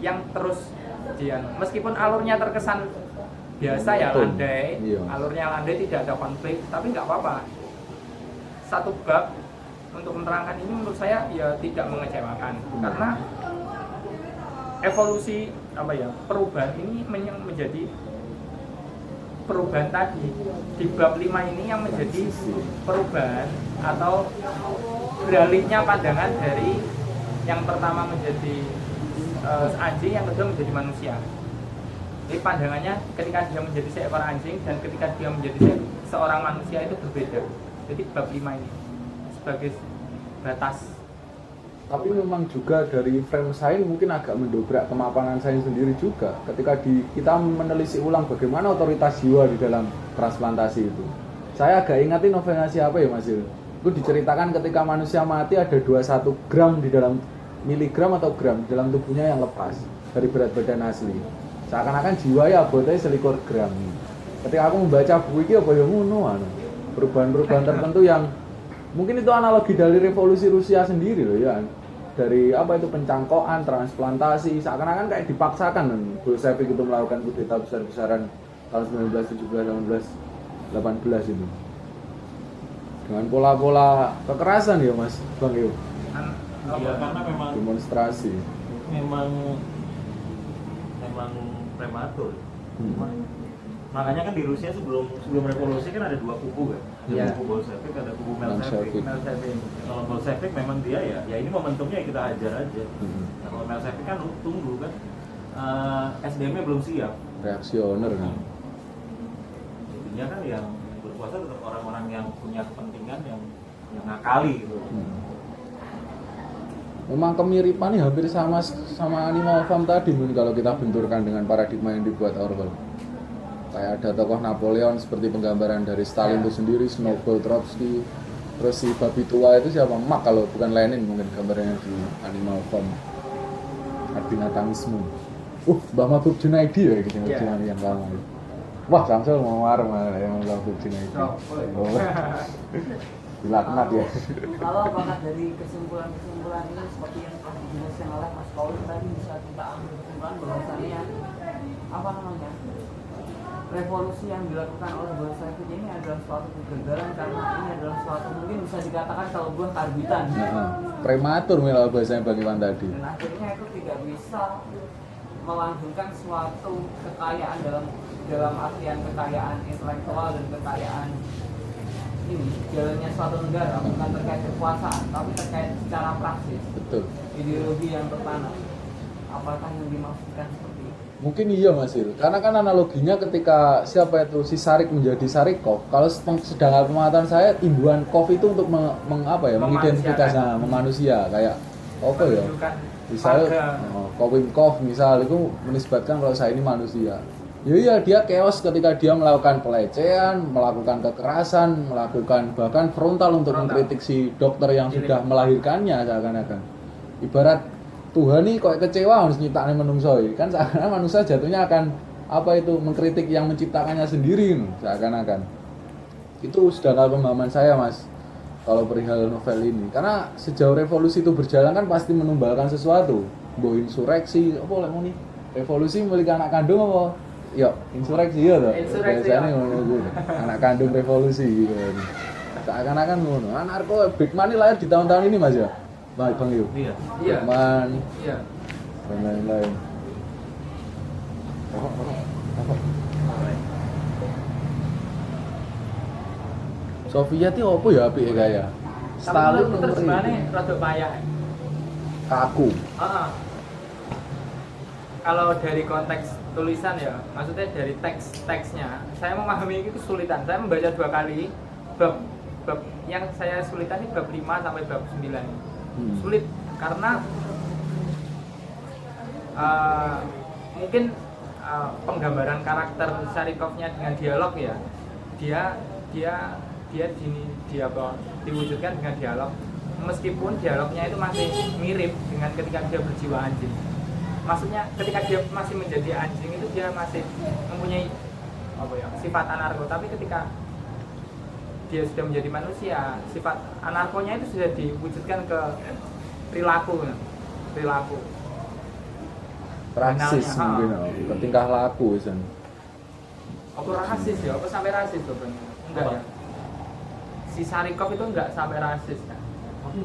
yang terus meskipun alurnya terkesan biasa ya, landai, alurnya landai, tidak ada konflik, tapi nggak apa-apa. Satu bab untuk menerangkan ini menurut saya ya tidak mengecewakan, karena evolusi perubahan ini menjadi perubahan tadi di bab 5 ini yang menjadi perubahan atau beralihnya pandangan dari yang pertama menjadi anjing, yang kedua menjadi manusia. Jadi pandangannya ketika dia menjadi seekor anjing dan ketika dia menjadi seorang manusia itu berbeda. Jadi bab 5 ini sebagai batas. Tapi memang juga dari frame sains mungkin agak mendobrak kemapanan sains sendiri juga ketika kita menelisik ulang bagaimana otoritas jiwa di dalam transplantasi itu. Saya agak ingatin novelnya siapa ya Mas Il? Itu diceritakan ketika manusia mati ada 21 gram di dalam miligram atau gram di dalam tubuhnya yang lepas dari berat badan asli. Seakan-akan jiwa ya botnya 21 gram. Ketika aku membaca buku ini apa ya ngono, perubahan-perubahan tertentu yang mungkin itu analogi dari revolusi Rusia sendiri loh ya. Dari itu pencangkokan, transplantasi, seakan-akan kayak dipaksakan kan Bolshevik itu melakukan kudeta besar-besaran tahun 1917-1918 itu. Dengan pola-pola kekerasan ya Mas Bang Yo. Iya, karena memang demonstrasi. Memang prematur. Makanya kan di Rusia sebelum revolusi kan ada dua kubu kan. Ada Iya. kubu Bolshevik, ada kubu Menshevik. Melsevik. Kalau Bolshevik memang dia ya ini momentumnya kita hajar aja. Nah, kalau Melsevik kan tunggu kan SDM-nya belum siap. Reaksioner kan. Intinya kan yang berkuasa tetap orang-orang yang punya kepentingan yang ngakali gitu. Memang kemiripan ini hampir sama Animal Farm tadi mungkin kalau kita benturkan dengan paradigma yang dibuat Orwell. Kayak ada tokoh Napoleon seperti penggambaran dari Stalin itu sendiri, Snowball Trotsky, terus si babi tua itu siapa? Marx kalau bukan Lenin mungkin gambarnya di Animal Farm. Binatamisme. Mbak Mahbub Junaidi ya gitu yang lama. Wah, Samsul mau warung yang Mbak Mahbub Junaidi. Dilaknat ya. Kalau apakah dari kesimpulan-kesimpulan ini seperti yang telah dijelaskan oleh Mas Paul tadi bisa kita ambil kesimpulan bahwasannya apa namanya revolusi yang dilakukan oleh Bolshevik ini adalah suatu kegagalan karena ini adalah suatu mungkin bisa dikatakan kalau buah karbitan. Prematur mila bahasanya Bang Iwan tadi. Dan akhirnya itu tidak bisa melanggengkan suatu kekayaan dalam artian kekayaan intelektual dan kekayaan ini jalannya suatu negara bukan terkait kekuasaan tapi terkait secara praksis Betul. ideologi yang tertanam. Apakah yang dimaksudkan seperti itu? Mungkin iya Mas Il. Karena kan analoginya ketika siapa itu si Sarik menjadi Sarikov. Kalau sedangkan pemahaman saya imbuhan Kov itu untuk mengidentifikasi manusia kayak apa ya? Misalnya Kovim Kov misal itu menisbatkan kalau saya ini manusia. Ya iya dia chaos ketika dia melakukan pelecehan, melakukan kekerasan, melakukan bahkan frontal untuk mengkritik si dokter yang sudah melahirkannya seakan-akan. Ibarat Tuhan nih kok kecewa harus nyiptakan menungso kan seakan-akan manusia jatuhnya akan mengkritik yang menciptakannya sendiri seakan-akan. Itu sudah kalau pemahaman saya Mas kalau perihal novel ini. Karena sejauh revolusi itu berjalan kan pasti menumbalkan sesuatu. Mbok insureksi apa lek muni? Revolusi memiliki anak kandung apa? Yo, insureksi ya toh. Biasanya ngono kuwi. Anak kandung revolusi gitu. Seakan-akan ngono. Anarko Big Man ini lahir di tahun-tahun ini Mas ya. Bang Yu. Iya. Iya. Big Man Iya. dan lain-lain. Soviet itu apa ya apike kaya? Stalin itu terjemahannya rada payah. kaku. Kalau dari konteks tulisan ya, maksudnya dari teksnya, saya memahami itu kesulitan. Saya membaca 2 kali bab yang saya sulitan ini bab 5 sampai bab 9. Sulit karena mungkin penggambaran karakter Sarikovnya dengan dialog ya, dia diwujudkan dengan dialog, meskipun dialognya itu masih mirip dengan ketika dia berjiwa anjing. Maksudnya ketika dia masih menjadi anjing itu dia masih mempunyai sifat anarko, tapi ketika dia sudah menjadi manusia, sifat anarkonya itu sudah diwujudkan ke perilaku. Praksis mungkin ke tingkah laku San. Apa rasis ya? Apa sampai rasis tuh Bang? Enggak ya? Si Sarikov itu enggak sampai rasis kan? Aku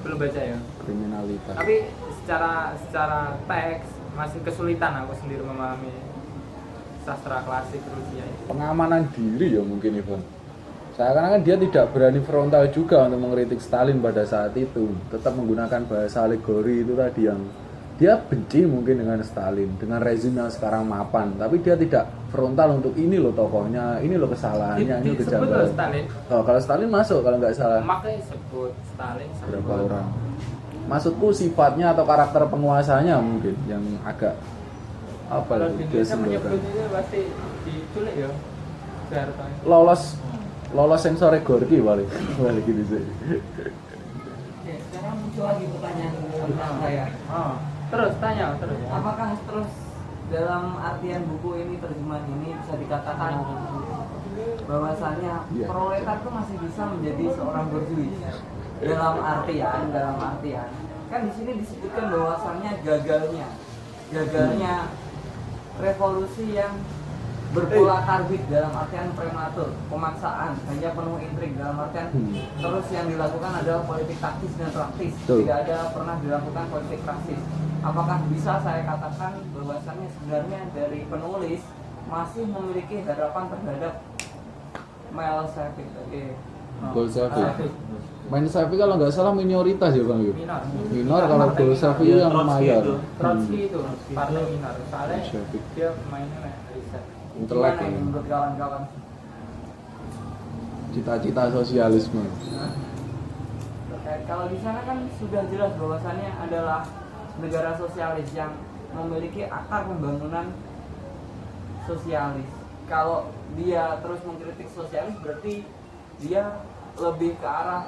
belum baca ya. Kriminalitas. Tapi secara teks masih kesulitan aku sendiri memahami sastra klasik Rusia ini. Pengamanan diri ya mungkin Ivan. Seakan-akan dia tidak berani frontal juga untuk mengkritik Stalin pada saat itu. Tetap menggunakan bahasa alegori itu tadi yang dia benci mungkin dengan Stalin, dengan rezim yang sekarang mapan, tapi dia tidak frontal untuk ini loh tokohnya, ini loh kesalahannya, ini kejanggalan. Stalin. Kalau Stalin masuk kalau nggak salah. Makanya sebut Stalin. Berapa orang? Maksudku sifatnya atau karakter penguasanya mungkin yang agak apa Kalau ya? di Indonesia menyebut itu pasti diculik ya. Lolos sensore Gorky balik gini sih. Oke, sekarang muncul lagi pertanyaan tentang saya. Terus tanya. Apakah terus dalam artian buku ini, terjemahan ini bisa dikatakan bahwasannya proletar itu masih bisa menjadi seorang borjuis? Dalam artian kan di sini disebutkan bahwasannya gagalnya revolusi yang berpola karbit dalam artian prematur, pemaksaan, hanya penuh intrik dalam artian terus yang dilakukan adalah politik taktis dan praktis, tidak ada pernah dilakukan politik praktis. Apakah bisa saya katakan bahwasannya sebenarnya dari penulis masih memiliki harapan terhadap Milosevic tadi. Bolshevik. Bolshevik kalau nggak salah minoritas ya Bang Yu. Minor. Minor kalau Bolshevik Iya, yang Trotsky mayor. itu. Trotsky itu partai minor. Soalnya Bolshevik. dia mainnya riset. Intelek Gimana ya. ini menurut kawan-kawan? Cita-cita sosialisme. Terkait kalau di sana kan sudah jelas bahwasannya adalah negara sosialis yang memiliki akar pembangunan sosialis. Kalau dia terus mengkritik sosialis berarti dia lebih ke arah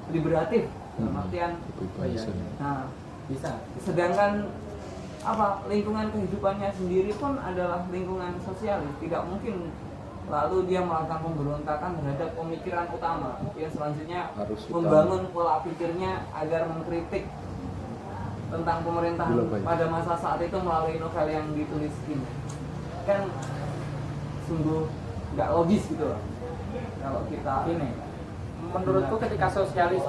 liberatif dalam artian Kebebasan. nah Bisa. sedangkan apa lingkungan kehidupannya sendiri pun adalah lingkungan sosialis, tidak mungkin lalu dia melakukan pemberontakan terhadap pemikiran utama yang selanjutnya Harus utama. membangun pola pikirnya agar mengkritik tentang pemerintahan Belum banyak. pada masa saat itu melalui novel yang ditulis ini kan sungguh nggak logis gitu loh kalau kita Ini menurutku ketika sosialis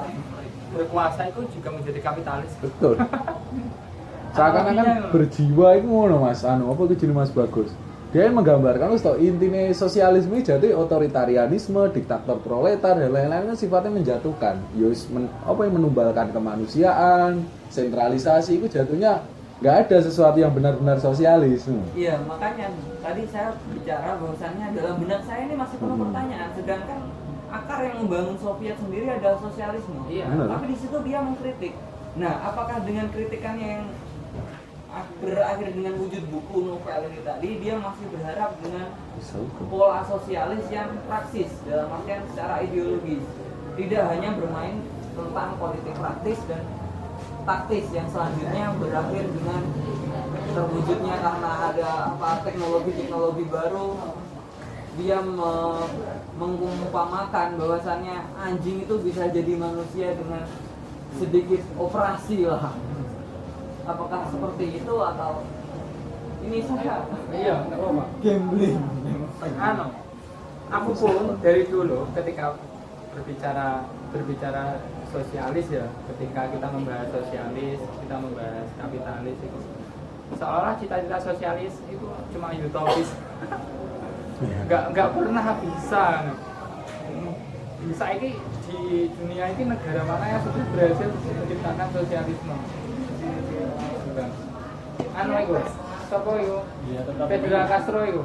berkuasa itu juga menjadi kapitalis. Betul. Seakan-akan berjiwa itu ngono Mas. Anu apa itu jadi Mas Bagus. Dia menggambarkan wis tok intine sosialisme jadi otoritarianisme, diktator proletar dan lain-lain kan sifatnya menjatuhkan. Ya wis apa yang menumbalkan kemanusiaan, sentralisasi itu jatuhnya nggak ada sesuatu yang benar-benar sosialis. iya makanya tadi saya bicara bahwasannya dalam benak saya ini masih penuh pertanyaan sedangkan akar yang membangun Soviet sendiri adalah sosialisme. Iya. Benar. Tapi di situ dia mengkritik. Nah, apakah dengan kritikannya yang berakhir dengan wujud buku novel ini tadi, dia masih berharap dengan pola sosialis yang praksis dalam artian secara ideologis, tidak hanya bermain tentang politik praktis dan taktis yang selanjutnya berakhir dengan terwujudnya karena ada apa teknologi baru dia mengumpamakan bahwasannya anjing itu bisa jadi manusia dengan sedikit operasi lah. Apakah seperti itu atau ini saya Iya, nggak apa-apa. gambling? Anu, aku pun dari dulu ketika berbicara sosialis ya, ketika kita membahas sosialis, kita membahas kapitalis itu seolah cita-cita sosialis itu cuma utopis. Nggak pernah bisa. Bisa ini di dunia ini negara mana yang sudah berhasil menciptakan sosialisme? Anu itu, siapa itu? Fidel Castro itu.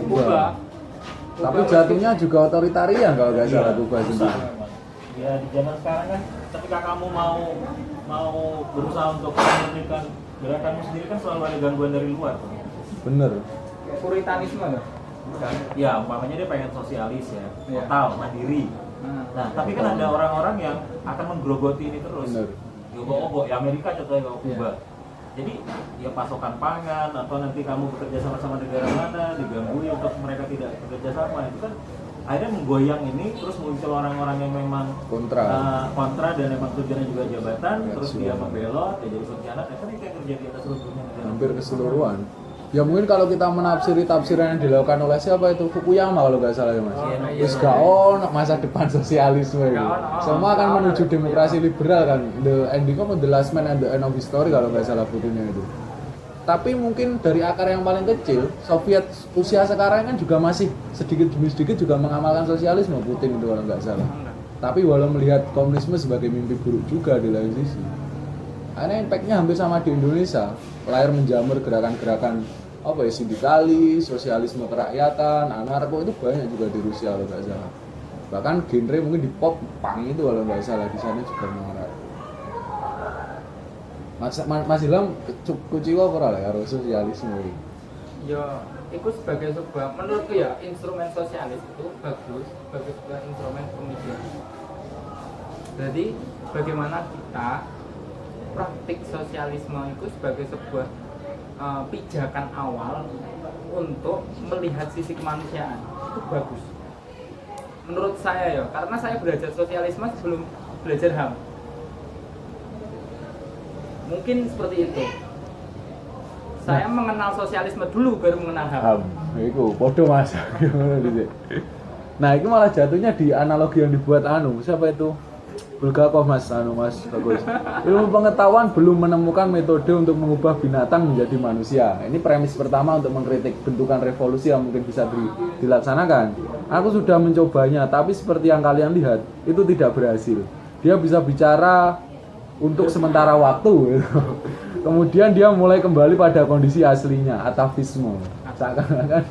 Kuba. Tapi jatuhnya juga otoritarian kalau nggak salah Kuba sendiri. Ya di zaman sekarang kan ketika kamu mau berusaha untuk memurnikan gerakanmu sendiri kan selalu ada gangguan dari luar. Bener. Puritanisme loh. Ya umpamanya dia pengen sosialis ya, Iya. total mandiri. Nah tapi kan ada orang-orang yang akan menggerogoti ini terus. Bener. Yobo-obo, ya Amerika contohnya kalau Kuba. Iya. Jadi ya pasokan pangan atau nanti kamu bekerja sama negara mana diganggu untuk mereka tidak bekerja sama itu kan akhirnya menggoyang ini terus muncul orang-orang yang memang kontra dan memang tujuannya juga jabatan Ya, terus dia semua. membelot dia jadi pengkhianat ya kan itu yang terjadi atas seluruh negara. Hampir keseluruhan. Ya mungkin kalau kita menafsiri tafsiran yang dilakukan oleh siapa itu Fukuyama kalau nggak salah ya Mas. iya. Terus gak ono masa depan sosialisme itu. Gak ono. Semua akan Gak ono. menuju demokrasi liberal kan. The ending of the last man and the end of history kalau nggak salah bukunya itu. Tapi mungkin dari akar yang paling kecil, Soviet usia sekarang kan juga masih sedikit demi sedikit juga mengamalkan sosialisme Putin itu kalau nggak salah. Tapi walau melihat komunisme sebagai mimpi buruk juga di lain sisi. Karena impact-nya hampir sama di Indonesia. Lahir menjamur gerakan-gerakan apa ya sindikalis, sosialisme kerakyatan, anarko itu banyak juga di Rusia kalau nggak salah. Bahkan genre mungkin di pop punk itu kalau nggak salah di sana juga mengarah. Mas Ilham kuciwa apa lah ya sosialisme ini? Ya, itu sebagai sebuah menurutku ya instrumen sosialis itu bagus sebuah instrumen pemikiran. Jadi bagaimana kita praktik sosialisme itu sebagai sebuah pijakan awal untuk melihat sisi kemanusiaan itu bagus. Menurut saya ya, karena saya belajar sosialisme sebelum belajar HAM. Mungkin seperti itu. Saya mengenal sosialisme dulu baru mengenal HAM. Iku podo Mas. Nah, itu malah jatuhnya di analogi yang dibuat siapa itu? Bulgakov mas, mas bagus. Ilmu pengetahuan belum menemukan metode untuk mengubah binatang menjadi manusia. Ini premis pertama untuk mengkritik bentukan revolusi yang mungkin bisa dilaksanakan. Aku sudah mencobanya, tapi seperti yang kalian lihat, itu tidak berhasil. Dia bisa bicara untuk sementara waktu, gitu. Kemudian dia mulai kembali pada kondisi aslinya, atavisme. Seakan-akan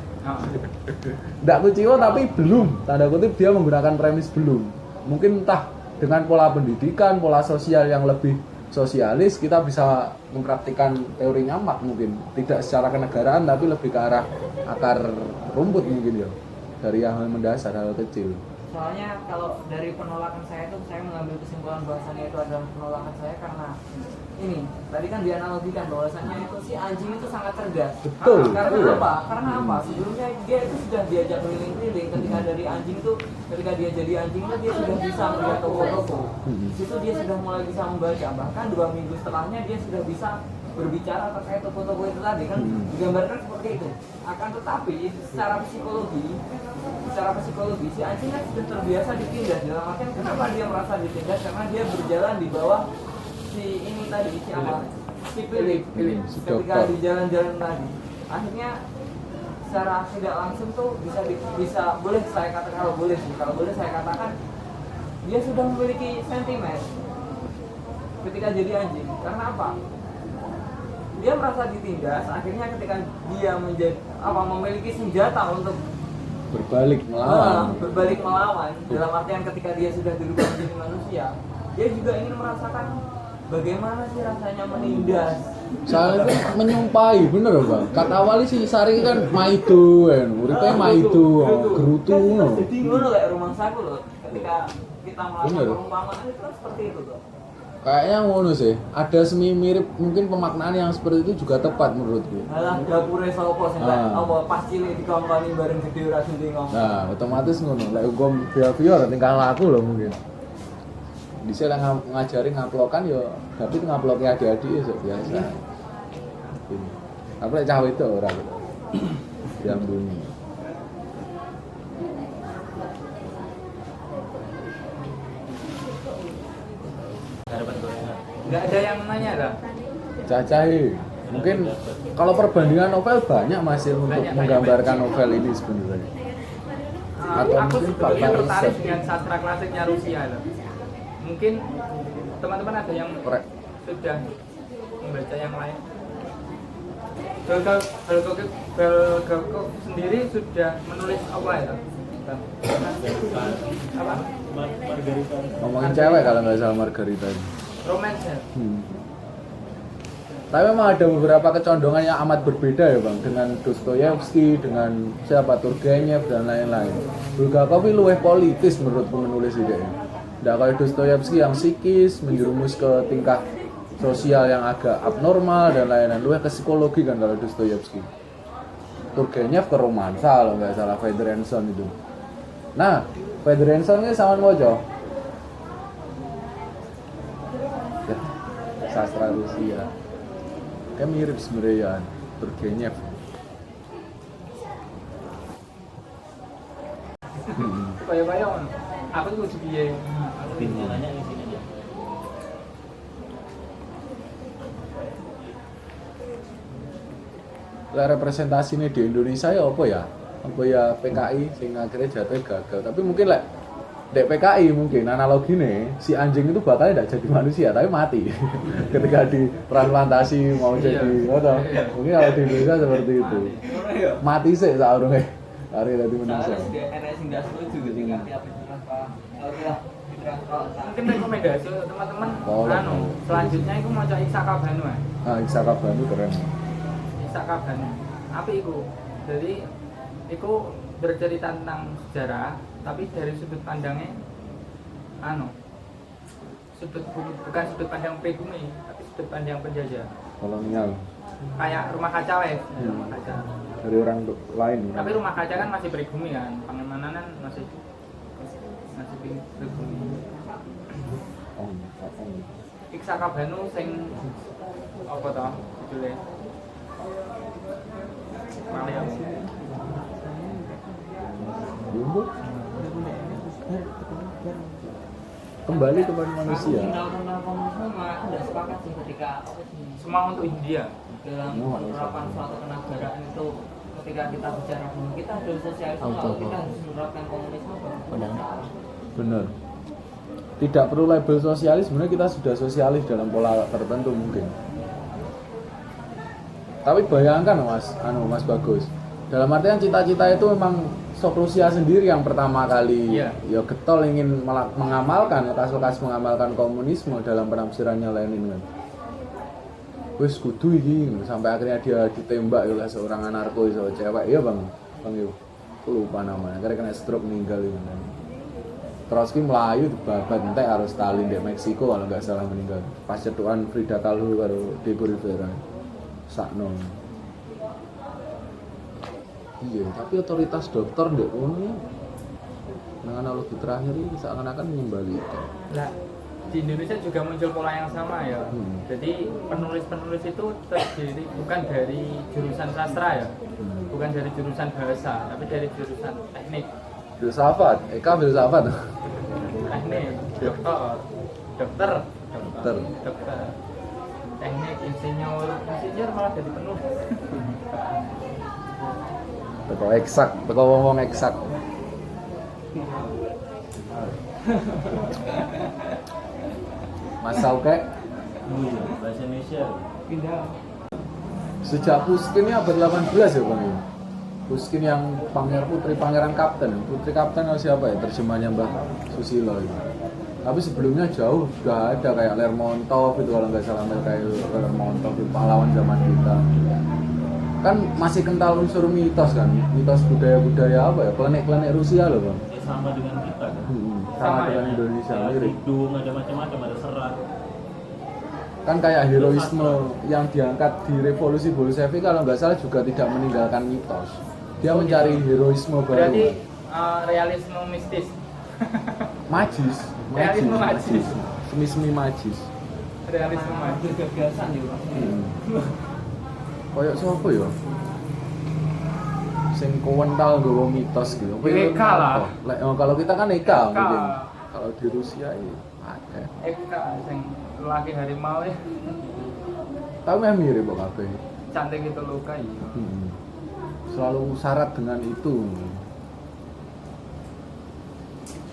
tidak kuciwo tapi belum, tanda kutip dia menggunakan premis belum. Mungkin entah dengan pola pendidikan, pola sosial yang lebih sosialis, kita bisa mempraktikkan teori nyamak mungkin. Tidak secara kenegaraan, tapi lebih ke arah akar rumput mungkin ya. Dari yang mendasar, hal kecil. Soalnya kalau dari penolakan saya itu, saya mengambil kesimpulan bahwasannya itu adalah penolakan saya karena ini, tadi kan dianalogikan bahwasannya itu si anjing itu sangat cerdas. Betul. Karena apa? Karena apa? Sebelumnya dia itu sudah diajak keliling-keliling. Ketika dari anjing itu, ketika dia jadi anjing itu dia sudah bisa melihat toko-toko. Situ dia sudah mulai bisa membaca. Bahkan 2 minggu setelahnya dia sudah bisa berbicara terkait toko-toko itu tadi kan digambarkan seperti itu. Akan tetapi secara psikologi si anjing kan sudah terbiasa ditindas. Dalam artian kenapa dia merasa ditindas? Karena dia berjalan di bawah si ini tadi, si apa? Si Philip. Ketika di jalan-jalan tadi, akhirnya secara tidak langsung tuh bisa boleh saya katakan, kalau boleh saya katakan dia sudah memiliki sentimen ketika jadi anjing. Karena apa? Dia merasa ditindas, akhirnya ketika dia memiliki senjata untuk Berbalik melawan. dalam artian ketika dia sudah dirubah menjadi manusia, dia juga ingin merasakan bagaimana sih rasanya menindas. Soalnya itu menyumpahi, bener bang. Kata awalnya si Sari kan maido, uripnya maido, gerutu ngono. Jadi ngono kayak rumah saku loh, ketika kita melakukan Bener. perumpamaan itu kan seperti itu tuh. Kayaknya ngono sih. Ada semi mirip, mungkin pemaknaan yang seperti itu juga tepat menurutku. Alah dapure sapa sing apa pas cilik dikongkoni bareng gede ora sing ngomong. Nah, otomatis ngono. Lek hukum behavior tingkah laku loh mungkin. Bisa lah ngajarin ngaplokan ya, tapi ngaploknya adik-adik ya biasa. Ini. Apa lek cah itu ora gitu. Yang bunyi. Nggak ada yang nanya lah. Cacai. Mungkin kalau perbandingan novel banyak masih untuk Banyak. menggambarkan novel ini sebenarnya. Atau Aku mungkin sebetulnya fakta tertarik riset. dengan sastra klasiknya Rusia loh. Mungkin teman-teman ada yang Korek. sudah membaca yang lain. Bulgakov sendiri sudah menulis apa ya? Apa? Ngomongin cewek kalau nggak salah Margarita ini. Romance ya? Tapi memang ada beberapa kecondongan yang amat berbeda ya bang, dengan Dostoyevsky, dengan siapa Turgenev dan lain-lain. Bulgakov ini luwih politis menurutku menulis ini. Nggak kayak Dostoyevsky yang psikis, menjerumus ke tingkah sosial yang agak abnormal dan lain-lain. Luwih ke psikologi kan kalau Dostoyevsky. Turgenev ke romansa kalau nggak salah, Federenson itu. Nah, Federenson ini sama mojo. Ya, sastra Rusia. Kayak mirip sebenarnya Turgenev. Kayak aku tuh piye? Nanya di sini aja. Lah representasi ini di Indonesia ya apa ya? Apa ya PKI sing akhirnya jatuh gagal. Tapi mungkin lah dek PKI mungkin analogi nih si anjing itu bakalnya tidak jadi manusia tapi mati ketika di transplantasi mau Iya. jadi atau mungkin kalau di Indonesia seperti itu mati sih saurunge hari tadi manusia. Soalnya sudah era sing nggak setuju ketika tiap Mungkin rekomendasi untuk teman-teman Oh, selanjutnya itu mau cari Isaka Banu ya. Nah, Isaka Banu keren. Isaka Banu. Apa itu? Jadi itu bercerita tentang sejarah tapi dari sudut pandangnya bukan sudut pandang pribumi tapi sudut pandang penjajah Kolonial kayak rumah kaca wes rumah kaca dari orang lain. tapi rumah kaca kan masih pribumi kan pengemanan kan masih pribumi. Oh. Isaka Banu sing apa toh judulnya Maliang. kembali kepada manusia. Undang-undang komunisme malah udah sepakat sih ketika Semua untuk India. dalam penerapan suatu kenegaraan itu, ketika kita bicara bahwa kita harus sosialisme lalu kita harus menerapkan komunisme, Bener. Tidak perlu label sosialis, sebenarnya kita sudah sosialis dalam pola tertentu mungkin. Tapi bayangkan Mas Bagus, dalam artian cita-cita itu memang sok Rusia sendiri yang pertama kali Iya. ya getol ingin mengamalkan, lekas-lekas mengamalkan komunisme dalam penafsirannya Lenin kan. Wes kudu iki sampai akhirnya dia ditembak oleh seorang anarko iso cewek. Iya Bang yo. Aku lupa namanya, akhirnya kena stroke meninggal itu kan. Trotsky melayu dibabat entek harus Stalin di Meksiko kalau nggak salah meninggal. Pas cetukan Frida Kahlo karo Diego Rivera. Sakno. Iya, tapi otoritas dokter ndek kono dengan analogi terakhir ini seakan-akan mengembalikan. Nah, di Indonesia juga muncul pola yang sama ya. Jadi penulis-penulis itu terdiri bukan dari jurusan sastra ya, bukan dari jurusan bahasa, tapi dari jurusan teknik, Filsafat, filsafat. teknik, dokter, teknik, insinyur malah jadi penulis. Teko eksak, teko wong eksak. Mas Sauke, Bahasa Indonesia. pindah. sejak Pushkin ini abad 18 ya Bang? Pushkin yang pangeran kapten siapa ya terjemahnya Mbah Susilo itu. Tapi sebelumnya jauh sudah ada kayak Lermontov itu kalau nggak salah kayak Lermontov itu pahlawan zaman kita. Kan masih kental unsur mitos kan, mitos budaya-budaya apa ya, planet-planet Rusia loh Bang. Ya sama dengan kita kan. Sama Sama dengan ya? Indonesia Ada mirip. hidung, ada macam-macam, ada serat. Kan kayak heroisme yang diangkat di revolusi Bolshevik kalau nggak salah juga tidak meninggalkan mitos. Dia mencari heroisme baru. Berarti realisme mistis. Magis. Realisme magis. Semi magis. Realisme magis. Gagasan ya Mas. Kayak sapa ya? Sing kowental nggawa mitos gitu. Eka lah. Kalau kita kan Eka Eka. mungkin. Kalau di Rusia ini ada. Eka sing lelaki harimau ya. Tapi memang mirip kok kabeh. Cantik itu luka iya. Selalu syarat dengan itu.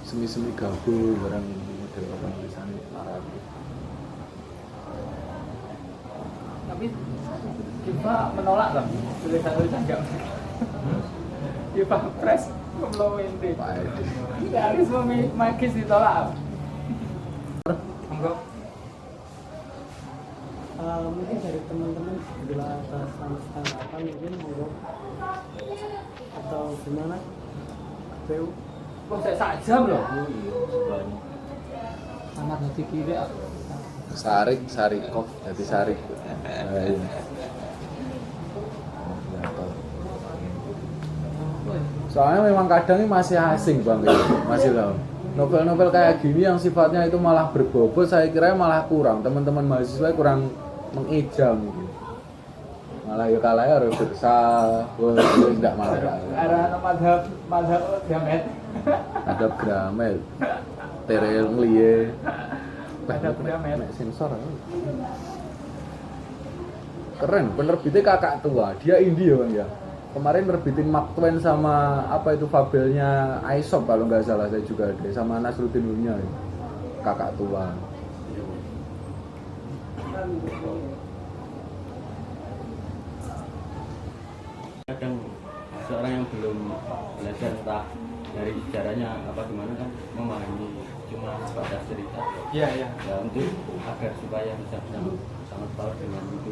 Semi-semi gabung barang model penulisan Arabi. Tapi kita menolak kan tulisan-tulisan enggak. Kita press belum inti. Realisme magis ditolak. Enggak. Mungkin dari teman-teman bila ada tanggapan mungkin monggo atau gimana BU Kok saya sak jam loh. Sebelahnya. Anak hati kiri Sarikov jadi Sarik. Soalnya memang kadang ini masih asing Bang, masih loh. Novel-novel kayak gini yang sifatnya itu malah berbobot, saya kira malah kurang. Teman-teman mahasiswa kurang mengeja mungkin. Malah ya kalah harus bersah, tidak malah. Ada madhab Gamet. Ada Gramet, Terel Nglie. Madhab Gamet. Sensor. Keren, penerbitnya kakak tua. Dia indie ya Bang ya. Kemarin nerbitin Mark Twain sama apa itu fabelnya Aesop kalau nggak salah, saya juga ada sama Nasruddin Umar ya. Kakak tua. Kadang seorang yang belum belajar entah dari sejarahnya apa gimana kan memahami cuma sebatas cerita. Iya, iya. Ya untuk agar supaya bisa sangat tahu dengan itu.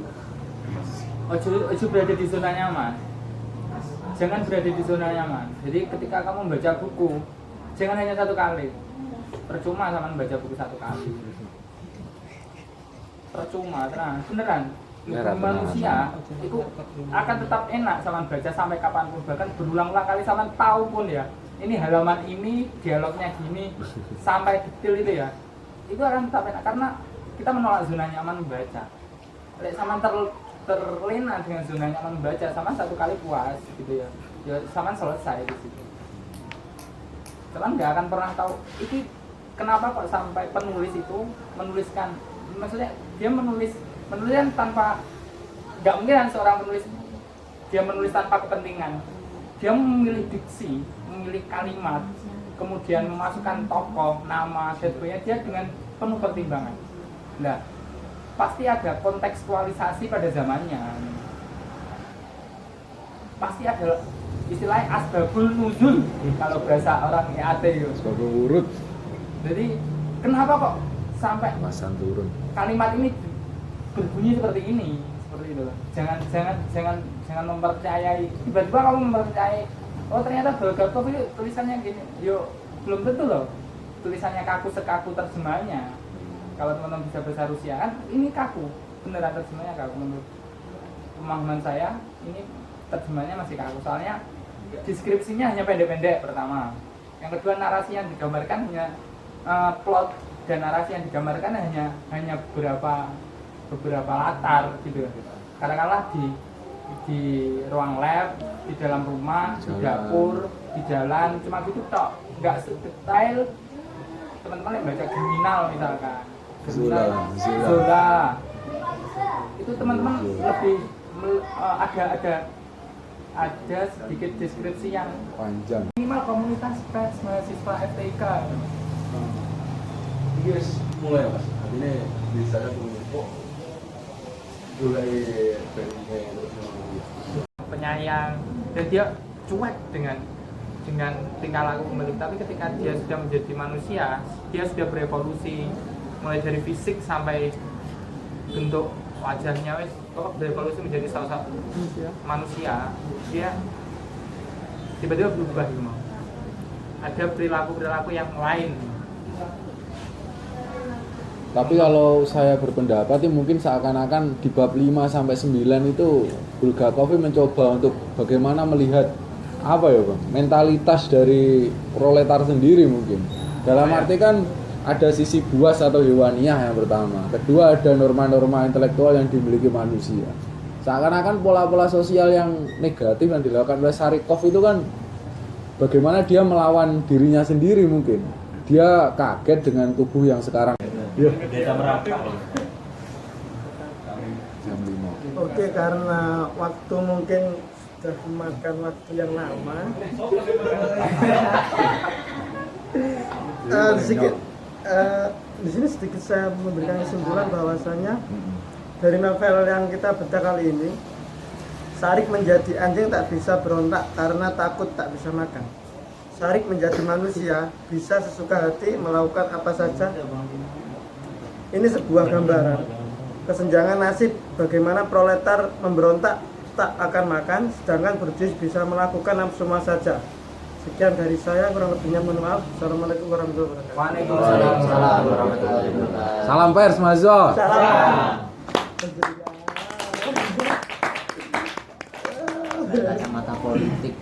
Ojo berada di zona nyaman. Jangan berada di zona nyaman. Jadi ketika kamu membaca buku, jangan hanya satu kali. Percuma sama membaca buku satu kali. Percuma, tenang, beneran. Beneran, Manusia itu akan tetap enak sama baca sampai kapanpun, bahkan berulang-ulang kali sama tahu pun ya. Ini halaman ini dialognya gini sampai detail itu ya. Itu akan tetap enak karena kita menolak zona nyaman membaca. Lek sama terlena dengan zona nyaman membaca sama satu kali puas gitu ya. Ya sama selesai di situ. Cuman nggak akan pernah tahu ini kenapa kok sampai penulis itu menuliskan, maksudnya dia menulis kan tanpa, nggak mungkin kan seorang penulis dia menulis tanpa kepentingan. Dia memilih diksi, memilih kalimat, kemudian memasukkan tokoh, nama, sebagainya, dia dengan penuh pertimbangan. Nah, pasti ada kontekstualisasi pada zamannya. Pasti ada istilahnya asbabul nuzul kalau bahasa orang EAT itu. Sebagai urut Jadi kenapa kok sampai alasan turun. kalimat ini berbunyi seperti ini, seperti itu. Jangan mempercayai. Tiba-tiba kamu mempercayai, oh ternyata Bulgakov itu tulisannya gini. Yo, belum tentu loh. Tulisannya kaku sekaku terjemahnya. Kalau teman-teman bisa bahasa Rusia kan, ini kaku, beneran terjemahnya kaku. Menurut pemahaman saya, ini terjemahnya masih kaku. Soalnya deskripsinya hanya pendek-pendek pertama. Yang kedua, narasi yang digambarkan hanya plot dan narasi yang digambarkan hanya beberapa latar gitu. Kadang-kadang di ruang lab, di dalam rumah, di dapur, di jalan, cuma gitu tok. Nggak sedetail teman-teman yang baca kriminal misalkan. Zola. Itu teman-teman lebih ada sedikit deskripsi yang Panjang. minimal komunitas pers mahasiswa FTIK. Yes, mulai mas. Ini bisa kok mulai dari Penyayang, dan dia cuek dengan tingkah laku pemilik. Tapi ketika dia sudah menjadi manusia, dia sudah berevolusi mulai dari fisik sampai bentuk wajahnya, wes kok berevolusi menjadi sosok manusia. Dia tiba-tiba berubah gitu. Ada perilaku yang lain. Tapi kalau saya berpendapat mungkin seakan-akan di bab 5 sampai 9 itu Bulgakov mencoba untuk bagaimana melihat apa ya Bang, mentalitas dari proletar sendiri mungkin. Dalam arti kan ada sisi buas atau hewaniah yang pertama. Kedua ada norma-norma intelektual yang dimiliki manusia. Seakan-akan pola-pola sosial yang negatif yang dilakukan oleh Sarikov itu kan bagaimana dia melawan dirinya sendiri mungkin. Dia kaget dengan tubuh yang sekarang. Desa berapa? Jam 5. Oke, karena waktu mungkin sudah memakan waktu yang lama. Di sini sedikit saya memberikan kesimpulan bahwasanya dari novel yang kita baca kali ini, Sarik menjadi anjing tak bisa berontak karena takut tak bisa makan. Sarik menjadi manusia, bisa sesuka hati melakukan apa saja. Ini sebuah gambaran kesenjangan nasib, bagaimana proletar memberontak tak akan makan, sedangkan burjuis bisa melakukan semua saja. Sekian dari saya, kurang lebihnya mohon maaf. Assalamualaikum warahmatullahi wabarakatuh. Waalaikumsalam warahmatullahi wabarakatuh. Salam pers Mazo. Salam. Kacamata politik.